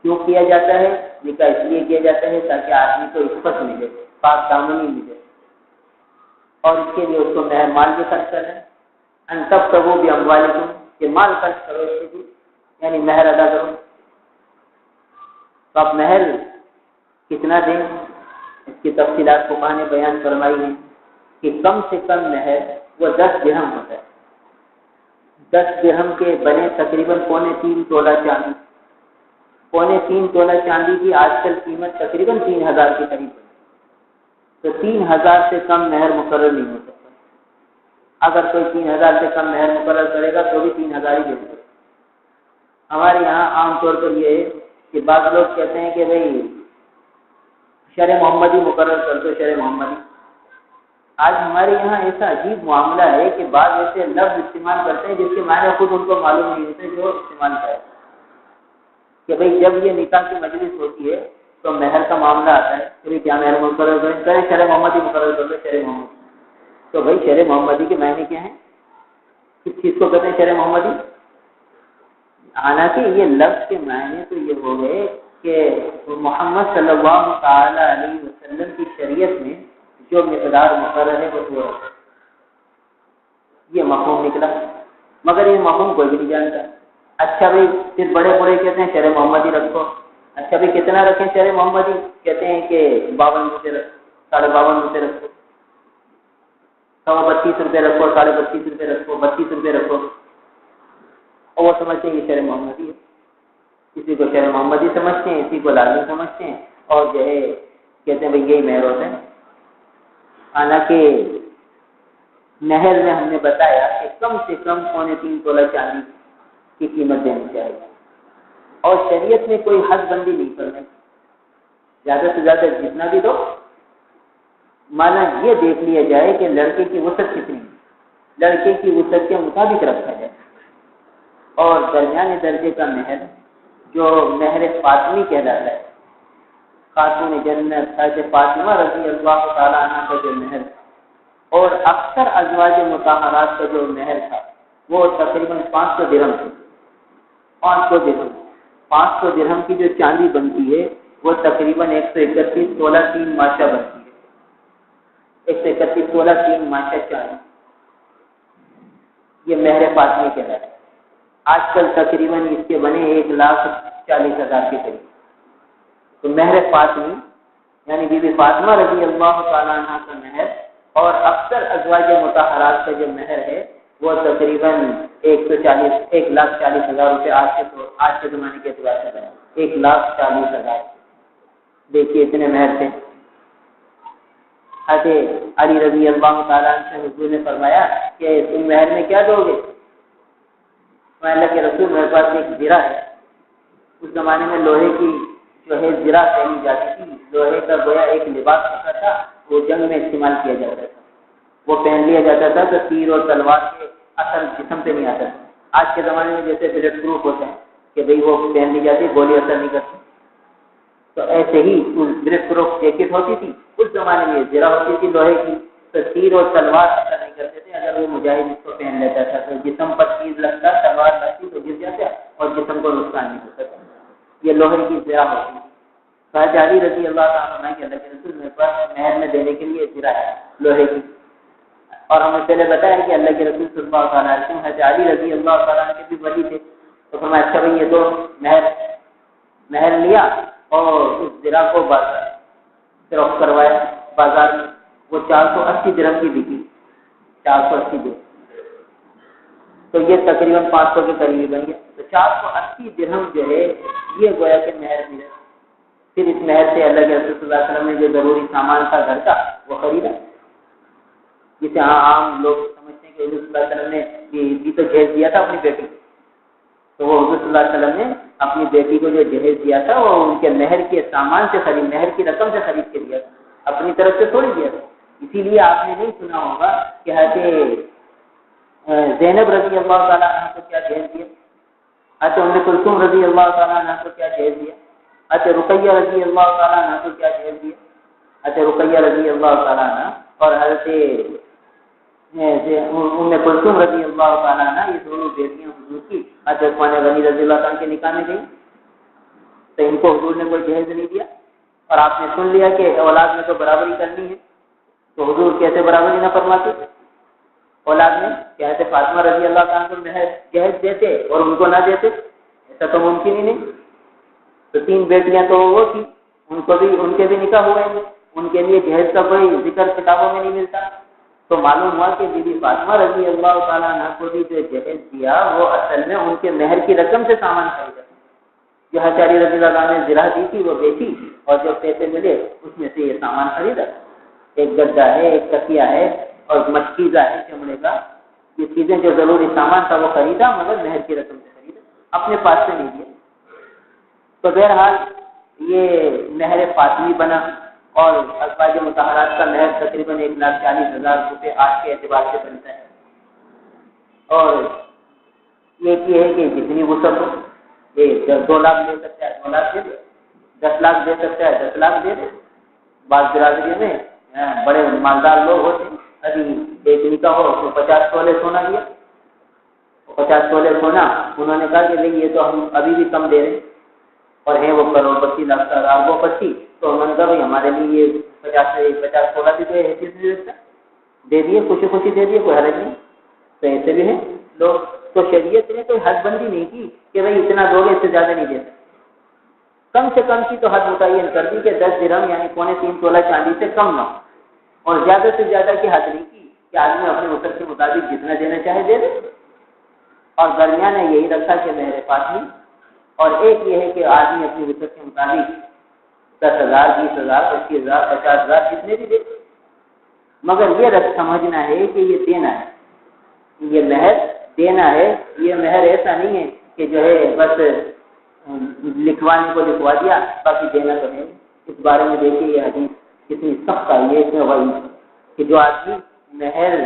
کیوں کیا جاتا ہے، نکاح اس لیے کیا جاتا ہے تاکہ آدمی کو عفت ملے، پاک دامنی ملے، اور اس کے لیے اس کو مہر مال بھی خرچ کرنا ہے، ان تبتغوا باموالکم، کہ مال خرچ کرو اس کے لیے، یعنی مہر ادا کرو۔ تو اب مہر کتنا دیں، اس کی تفصیلات فقہاء نے بیان فرمائی ہیں کہ کم سے کم مہر وہ 10 درہم ہوتا ہے۔ 10 درہم کے بنے تقریباً 3.25 تولہ چاندی، 3.25 تولہ چاندی کی آج کل قیمت تقریباً 3000 کے قریب ہے، تو 3000 سے کم مہر مقرر نہیں ہو سکتا۔ اگر کوئی 3000 سے کم مہر مقرر کرے گا تو بھی 3000 ہی دینا پڑے گا۔ ہمارے یہاں عام طور پر یہ ہے کہ بعض لوگ کہتے ہیں کہ بھئی شرع محمدی مقرر کر دو، شرع محمدی۔ آج ہمارے یہاں ایسا عجیب معاملہ ہے کہ بعض ایسے لفظ استعمال کرتے ہیں جس کے معنی خود ان کو معلوم نہیں ہوتے جو استعمال کرے، کہ بھئی جب یہ نکاح کی مجلس ہوتی ہے تو مہر کا معاملہ آتا ہے کہ کیا مہر مقرر کریں، شرع محمدی مقرر کر دو، شرع محمدی۔ تو بھئی شرع محمدی کے معنی کیا ہیں، کس چیز کو کہتے ہیں شرع محمدی؟ حالانکہ یہ لفظ کے معنی تو یہ ہو گئے کہ محمد صلی اللہ تعالی علیہ وسلم کی شریعت میں جو مقدار مقرر ہے وہ پورا، یہ مفہوم نکلا، مگر یہ مفہوم کوئی بھی نہیں جانتا۔ اچھا بھائی پھر بڑے بڑے کہتے ہیں شرع محمدی رکھو، اچھا بھائی کتنا رکھیں شرع محمدی، کہتے ہیں کہ 52 روپے رکھو، 52.5 روپے رکھو، 32 روپے رکھو، 32.5 روپے رکھو، 32 روپے رکھو، اور وہ سمجھتے ہیں یہ شرع محمدی ہے۔ کسی کو شرع محمدی سمجھتے ہیں، کسی کو لازمی سمجھتے ہیں، اور جو ہے کہتے ہیں بھائی یہی مہر ہوتا ہے۔ حالانکہ مہر میں ہم نے بتایا کہ کم سے کم 3.25 تولہ چاندی کی قیمت دینی چاہیے، اور شریعت میں کوئی حد بندی نہیں کرنا، زیادہ سے زیادہ جتنا بھی دو، مانا یہ دیکھ لیا جائے کہ لڑکے کی وسعت کتنی ہے، لڑکے کی وسعت کے مطابق رکھا جائے۔ اور درمیانے درجے کا مہر جو مہر فاطمی کہلاتا ہے، خاتون جنت حضرت فاطمہ رضی اللہ تعالیٰ عنہ کا جو مہر، اور اکثر ازواج مطہرات کا جو مہر تھا وہ تقریباً 500 درہم تھی۔ 500 درہم کی جو چاندی بنتی ہے وہ تقریباً 131 تولہ 3 ماشا بنتی ہے، 131 تولہ 3 ماشا چاندی، یہ مہر فاطمی کہلاتا ہے۔ آج کل تقریباً اس کے بنے 1,40,000 کے قریب۔ تو مہر فاطمی یعنی بی بی فاطمہ رضی اللہ تعالیٰ عنہ کا مہر اور اکثر ازواج مطہرات کا جو مہر ہے وہ تقریباً 1,40,000 روپے آج کے زمانے کے اعتبار سے ہے، 1,40,000۔ دیکھیے اتنے مہر تھے۔ حضرت علی رضی اللہ تعالیٰ عنہ سے حضور نے فرمایا کہ تم مہر میں کیا دو گے؟ اللہ کے رسول میرے پاس ایک زرہ ہے۔ اس زمانے میں لوہے کی جو ہے زرہ پہنی جاتی تھی، لوہے کا گویا ایک لباس ہوتا تھا، وہ جنگ میں استعمال کیا جاتا تھا، وہ پہن لیا جاتا تھا تو تیر اور تلوار کے اثر جسم پہ نہیں آتا تھا۔ آج کے زمانے میں جیسے بلٹ پروف ہوتا ہے کہ بھئی وہ پہن لی جاتی، گولی اثر نہیں کرتی، تو ایسے ہی بلٹ پروف جیکٹ ہوتی تھی، اس زمانے میں زرہ ہوتی تھی لوہے کی، تو تیر اور تلوار اثر نہیں کرتے تھے اگر وہ مجاہد اس کو پہن لیتا تھا، تو جسم پر تیر لگتا، تلوار لگتی تو گر جاتا اور جسم کو نقصان نہیں ہوتا تھا۔ یہ لوہے کی زرہ ہوتی تھی۔ حضرت علی رضی اللہ عنہ کے اللہ کے رسول میرے پاس مہر میں دینے کے لیے زرہ ہے لوہے کی، اور ہمیں پہلے بتایا کہ اللہ کے رسول صلی اللہ علیہ وسلم حضرت علی رضی اللہ تعالیٰ عنہ کے بھی ولی تھے، تو فرمایا اچھا بھائی یہ دو مہر لیا اور اس زرہ کو فروخت کروایا بازار میں، وہ 480 درہم کی بکی، 480 درہم، تو یہ تقریباً 500 کے قریب بن گیا۔ تو 480 درہم جو ہے یہ گویا کہ مہر ملے۔ پھر اس مہر سے اللہ کے رسول صلی اللہ علیہ وسلم نے جو ضروری سامان تھا گھر کا وہ خریدا، جسے عام لوگ سمجھتے ہیں کہ حضور صلی اللہ علیہ وسلم نے یہ تو جہیز دیا تھا اپنی بیٹی کو، تو وہ حضور صلی اللہ علیہ وسلم نے اپنی بیٹی کو جو جہیز دیا تھا وہ ان کے مہر کے سامان سے خرید، مہر کی رقم سے خرید کے دیا تھا، اپنی طرف سے تھوڑی دیا تھا۔ اسی لیے آپ نے نہیں سنا ہوگا کہ حضرت زینب رضی اللہ تعالیٰ عنہ کو کیا جہیز دیا، حضرت ام کلثوم رضی اللہ تعالیٰ عنہ کو کیا جہیز دیا، حضرت رقیہ رضی اللہ تعالیٰ عنہ کو کیا جہیز دیا، حضرت رقیہ رضی اللہ تعالیٰ عنہ اور حضرت ام کلثوم رضی اللہ تعالیٰ عنہ، یہ دونوں بیٹیاں حضور کی حضرت عثمان غنی رضی اللہ عنہ کے نکاح میں گئی، تو ان کو حضور نے کوئی جہیز نہیں دیا، اور آپ نے سن لیا کہ اولاد میں تو برابری کرنی ہے، تو حضور کیسے برابری نہ فرماتے اولاد میں؟ کہتے فاطمہ رضی اللہ تعالیٰ کو جہیز دیتے اور ان کو نہ دیتے، ایسا تو ممکن ہی نہیں۔ تو 3 بیٹیاں تو وہ تھی، ان کے بھی نکاح ہوئے ہیں، ان کے لیے جہیز کا کوئی ذکر کتابوں میں نہیں ملتا، تو معلوم ہوا کہ بی بی فاطمہ رضی اللہ تعالیٰ عنہ کو بھی جو جہیز دیا وہ اصل میں ان کے مہر کی رقم سے سامان خریدا، جو حضرت علی رضی اللہ عنہ نے زرہ دی تھی وہ بیچی اور جو پیسے ملے اس میں سے یہ سامان خریدا، ایک گدا ہے، ایک تکیہ ہے اور مشکیزہ ہے چمڑے کا، یہ چیزیں جو ضروری سامان تھا وہ خریدا، مگر مہر کی رقم سے خریدا، اپنے پاس سے نہیں دیا۔ تو بہرحال یہ مہر فاطمی بنا، اور ازواج مطہرات کا مہر تقریباً 1,40,000 روپے آج کے اعتبار سے بنتا ہے۔ اور یہ ہے کہ جتنی وسعت ہو، یہ 2 لاکھ دے سکتا ہے 2 لاکھ دے دے، 10 لاکھ دے سکتا ہے 10 لاکھ دے دے۔ بعض برادری میں بڑے مالدار لوگ ہوتے ہیں، ابھی ایک نکاح ہو تو 50 تولے سونا دیا، 50 تولے سونا، انہوں نے کہا کہ بھائی یہ تو ہم ابھی بھی کم دے رہے ہیں، اور ہیں وہ کروڑ پتی لاکھ اربوں پتی، تو انہوں نے کہا بھائی ہمارے لیے یہ 50 تولہ بھی تو حیثیت نہیں رکھتا، دے دیے، خوشی خوشی دے دیے، کوئی حرج نہیں۔ تو ایسے بھی ہیں لوگ، تو شریعت نے کوئی حد بندی نہیں کی کہ بھائی اتنا دو گے اس سے زیادہ نہیں دے سکتے، کم سے کم کی تو حد متعین کر دی کہ 10 درہم یعنی 3.25 تولہ چاندی سے کم نہ ہو، اور زیادہ سے زیادہ کی حد نہیں کی کہ آدمی اپنے وسعت کے مطابق جتنا دینا چاہے دے دے، اور درمیان نے یہی رکھا کہ مہر فاطمی، اور ایک یہ ہے کہ آدمی اپنی وسعت کے مطابق 10,000 20,000 25,000 50,000 جتنے بھی دے، مگر یہ رکھ سمجھنا ہے کہ یہ دینا ہے، یہ مہر دینا ہے، یہ مہر ایسا نہیں ہے کہ جو ہے بس لکھوانے کو لکھوا دیا باقی دینا تو ہے۔ اس بارے میں دیکھیے یہ حدیث کتنی سخت آئی ہے، اس میں وہی کہ جو آدمی مہر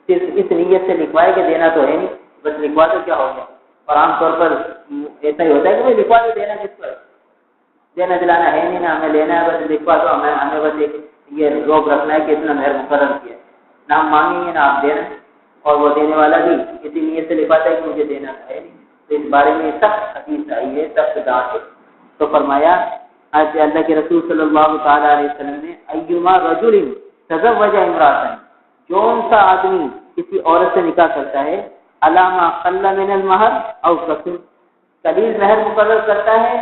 صرف اس نیت سے لکھوائے کہ دینا تو ہے نہیں، بس لکھوا تو کیا ہو گیا۔ اور عام طور پر ایسا ہی ہوتا ہے کہ بھائی لکھوا تو دینا کس پر، دینا دلانا ہے نہیں نا، ہمیں لینا ہے بس لکھوا تو ہمیں بس ایک یہ روک رکھنا ہے کہ اتنا مہر مقرر کیا ہے، نہ ہم مانگیں گے نہ آپ دینا، اور وہ دینے والا بھی اسی نیت سے لکھواتا ہے کہ مجھے دینا ہے نہیں۔ تو اس بارے میں سخت حدیث آئی ہے، سخت ڈانٹ ہے۔ تو فرمایا آج اللہ کے رسول صلی اللہ تعالی علیہ وسلم نے ایما رجل تزوج امرأة، جون سا آدمی کسی عورت سے نکاح کرتا ہے، علامہ قل من المہر او کثر، قلیل مہر مقرر کرتا ہے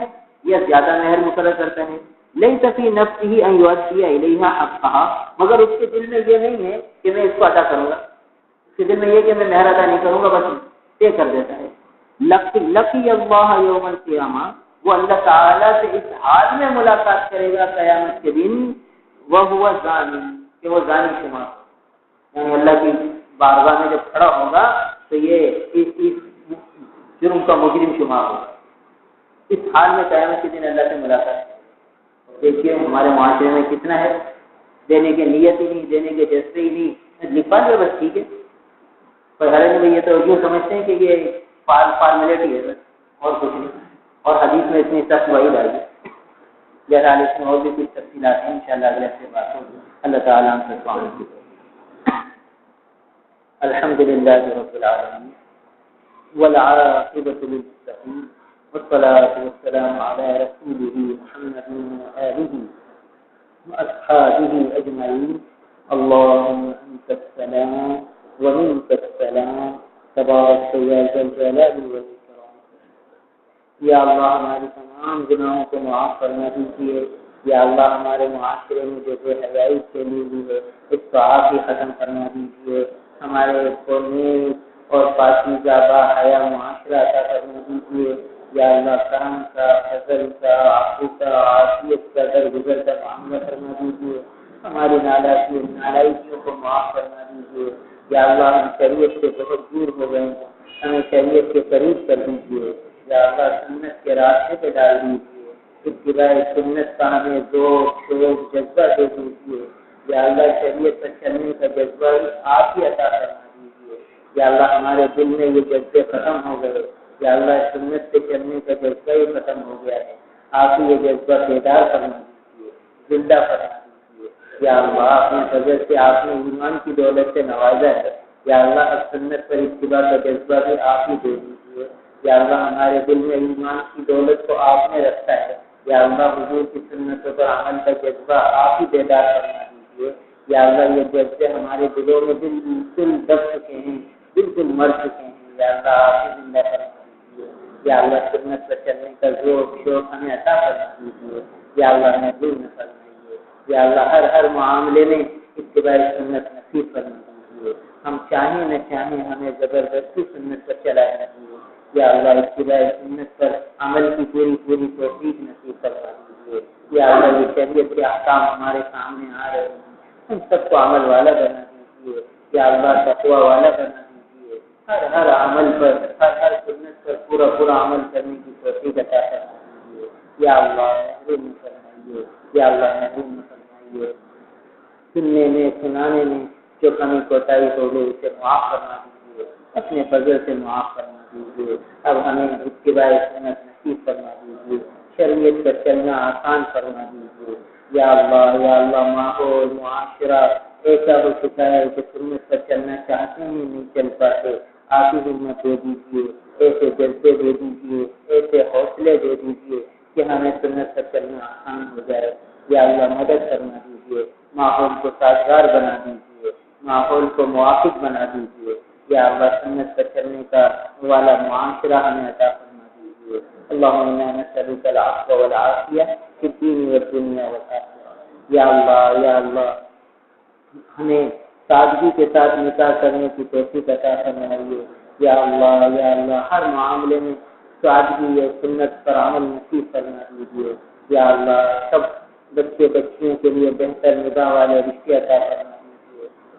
یا زیادہ مہر مقرر کرتا ہے، لیس فی نفسه ان یؤدی الیہا حقها، مگر اس کے دل میں یہ نہیں ہے کہ میں اس کو ادا کروں گا، اس کے دل میں یہ کہ میں مہر ادا نہیں کروں گا، بس طے کر دیتا ہے۔ لقی اللہ یوم القیامہ، وہ اللہ تعالیٰ سے اس حال میں ملاقات کرے گا قیامت کے دن، وہ زانی، کہ وہ زانی شمار، یعنی اللہ کی بارگاہ میں جب کھڑا ہوگا تو یہ اس جرم کا مجرم شمار ہوگا۔ اس حال میں قیامت کے دن اللہ سے ملاقات کرے گا۔ دیکھیے ہمارے معاشرے میں کتنا ہے، دینے کی نیت ہی نہیں، دینے کے جذبے ہی نہیں، لکھوا دیا بس ٹھیک ہے، پر ہر میں یہ تو یوں سمجھتے ہیں کہ یہ فارمیلٹی ہے بس، اور کچھ نہیں۔ اور حدیث میں اتنی سخت وعید آئی ہے، بہرحال اس میں اور بھی کچھ تفصیلات ہیں، انشاءاللہ اگلے ہفتے بات ہوگی۔ اللہ تعالیٰ ہم سے دعا کی۔ الحمدللہ رب العالمین والعاقبۃ للمتقین والصلاة والسلام علی رسولہ محمد وآلہ وأصحابہ اجمعین۔ اللهم انت السلام ومنك السلام تبارک یا ذا الجلال والاکرام۔ یا اللہ ہمارے تمام گناہوں کو معاف فرما دیجیے، یا اللہ ہمارے معاشرے میں جو بے حیائی پھیلی ہوئی ہے اس کو آپ ہی ختم فرما دیجیے، ہمارے کو نیک اور پاکیزہ با حیا معاشرہ عطا فرما دیجیے، یا اللہ کرم کا، فضل کا، عفو کا، عافیت کا درگزر کا معاملہ فرما دیجیے، ہماری نالائکیوں کو معاف فرما دیجیے، یا اللہ ہم شریعت سے بہت دور ہو گئے ہیں، ہمیں شریعت کے قریب کر دیجیے، یا اللہ سنت کے راستے پہ ڈال دیجیے، اتباع سنت کا ہمیں ذوق شوق جذبہ دے دیجیے، یا اللہ شریعت پر چلنے کا جذبہ آپ ہی عطا فرما دیجیے، یا اللہ ہمارے دل میں یہ جذبے ختم ہو گئے، یا اللہ سنت پہ چلنے کا جذبہ ہی ختم ہو گیا ہے، آپ ہی یہ جذبہ بیدار فرما دیجیے، زندہ فرما دیجیے، یا اللہ اپنے فضل سے آپ نے ایمان کی دولت سے نوازا ہے، یا اللہ اب سنت پر اتباع کا جذبہ بھی آپ ہی دے دیجیے، یا اللہ ہمارے دل میں ایمان کی دولت کو آپ نے رکھا ہے، یا اللہ حضور کی سنتوں پر عمل کا جذبہ آپ ہی بیدار فرما دیجیے، یا اللہ یہ جذبے ہمارے دلوں میں بالکل دب چکے ہیں، بالکل مر چکے ہیں، یا اللہ آپ ہی زندہ فرما دیجیے، یا اللہ سنت پر چلنے کا ذوق شوق ہمیں عطا فرما دیجیے، یا اللہ ہمیں دور نہ فرمائیے، یا اللہ ہر معاملے میں اتباع سنت نصیب فرما دیجیے، ہم چاہیں نہ چاہیں ہمیں زبردستی سنت پر چلائے نہ دیجیے، یا اللہ اتباع سنت پر عمل کی پوری توفیق نصیب کروا دیجیے، یا اللہ یہ شریعت کے احکام ہمارے سامنے آ رہے ہیں ان سب کو عمل والا بنا دیجیے، یا اللہ تقوی والا بنا دیجیے، ہر عمل پر ہر سنت پر پورا عمل کرنے کی توفیق عطا فرما دیجیے، یا اللہ محروم فرمائیے، یا اللہ محروم فرمائیے، سننے میں سنانے میں جو کمی کوتاہی ہو گئی اسے معاف فرما دیجیے، اپنے فضل سے معاف فرما دیجیے، اب ہمیں اتباع سنت نصیب فرما دیجیے، شریعت پر چلنا آسان فرما دیجیے، یا اللہ ماحول معاشرہ ایسا ہو چکا ہے کہ سنت پر چلنا چاہتے ہیں نہیں چل پاتے، آپ ہی ہمت دے دیجیے، ایسے جذبے دے دیجیے، ایسے حوصلے دے دیجیے کہ ہمیں سنت پر چلنا آسان ہو جائے، یا اللہ مدد فرما دیجیے، ماحول کو سازگار بنا دیجیے، ماحول کو موافق بنا دیجیے، یا اللہ سنت پر چلنے کا والا معاشرہ ہمیں عطا فرما دیجیے۔ اللهم انا نسألك العفو والعافية في الدين والدنيا والآخرة۔ یا اللہ ہمیں سادگی کے ساتھ نکاح کرنے کی توفیق عطا فرمائیے، یا اللہ ہر معاملے میں سادگی یا سنت پر عمل نصیب فرما دیجیے، یا اللہ سب بچے بچیوں کے لیے بہتر نگاہ والے رشتے عطا فرما دیجیے،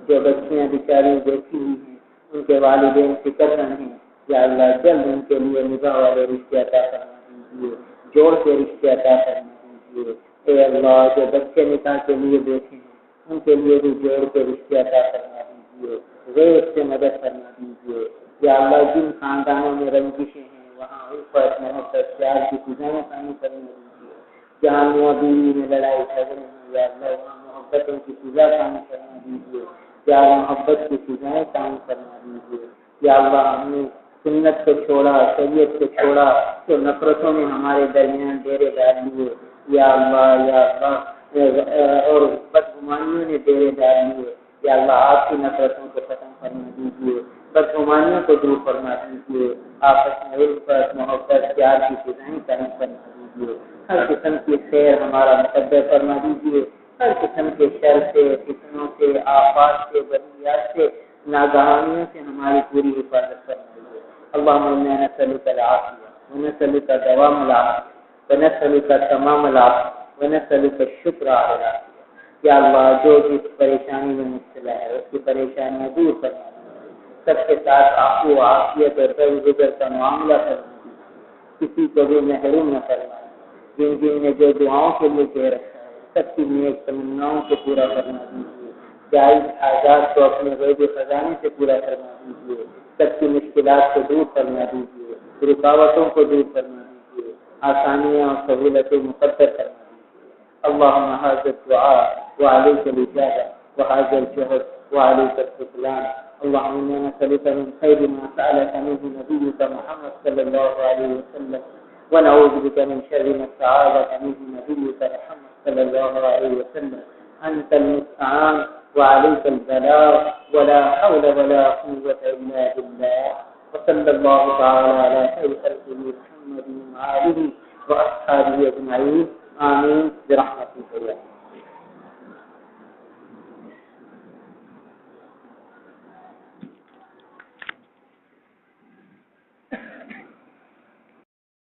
جو بچیاں بیچاری بیٹھی ہوئی ہیں ان کے والدین فکر مند ہیں، یا اللہ جلد ان کے لیے نکاح والے رشتے عطا فرما دیجیے، جوڑ کے رشتے عطا فرما دیجیے۔ اے اللہ جو بچے نکاح کے لیے بیٹھے ہیں ان کے لیے بھی جوڑ کے رشتے عطا فرما دیجیے، غیر سے مدد فرما دیجیے۔ یا اللہ جن خاندانوں میں رنجشیں ہیں وہاں الفت محبت پیار کی فضائیں قائم کرنے دیجیے، جہاں میاں بیوی میں لڑائی جھگڑے ہیں یا اللہ وہاں محبتوں کی فضا قائم کرنا دیجیے، یا محبت کی فضائیں قائم کرنا دیجیے۔ یا اللہ ہم نے سنت کو چھوڑا، شریعت کو چھوڑا تو نفرتوں میں ہمارے درمیان ڈیرے ڈال لیے، یا اللہ اور بدگمانیوں نے ڈیرے ڈال لیے۔ یا اللہ آپ کی نفرتوں کو ختم کرنا دیجیے، بدگمانیوں کو دور فرما دیجیے، آپس میں الفت محبت پیار کی فضائیں قائم کرنا دیجیے، ہر قسم کی خیر ہمارا مقدر فرما دیجیے، ہر قسم کے شر سے فتنوں سے آفات سے بلیات سے ناگہانیوں سے ہماری پوری حفاظت فرما دیجیے۔ اللهم انا نسألك العافية ونسألك دوام العافية ونسألك تمام العافية ونسألك الشكر على العافية۔ یا اللہ جو جس پریشانی میں مبتلا ہے اس کی پریشانیاں دور کرنا دیجیے، سب کے ساتھ عفو و عافیت اور درگزر کا معاملہ کرنا دیجیے، کسی کو بھی محروم نہ فرمائے۔ جن جن نے جو دعاؤں کے لیے کہہ رکھا ہے سب کی نیک تمناؤں کو پورا کرنا دیجیے، جائز حاجات کو اپنے غیبی خزانے سے پورا کرنا دیجیے، سب کی مشکلات کو دور کرنا دیجیے، رکاوٹوں کو دور کرنا دیجیے، آسانیاں اور سہولتیں مقدر کرنا دیجیے۔ اللهم هذا الدعاء وعليك الإجابة وهذا الجهد وعليك السكلان۔ اللهم إنا نسألك من خير ما سألك منه نبيك محمد صلى الله عليه وسلم، ونعوذ بك من شر ما استعاذك منه نبيك محمد صلى الله عليه وسلم۔ أنت المستعان وعليك البلاغ ولا حول ولا قوة إلا بالله، وصلى الله تعالى على خير خلقه محمد وآله وأصحابه أجمعين، آمين برحمتك يا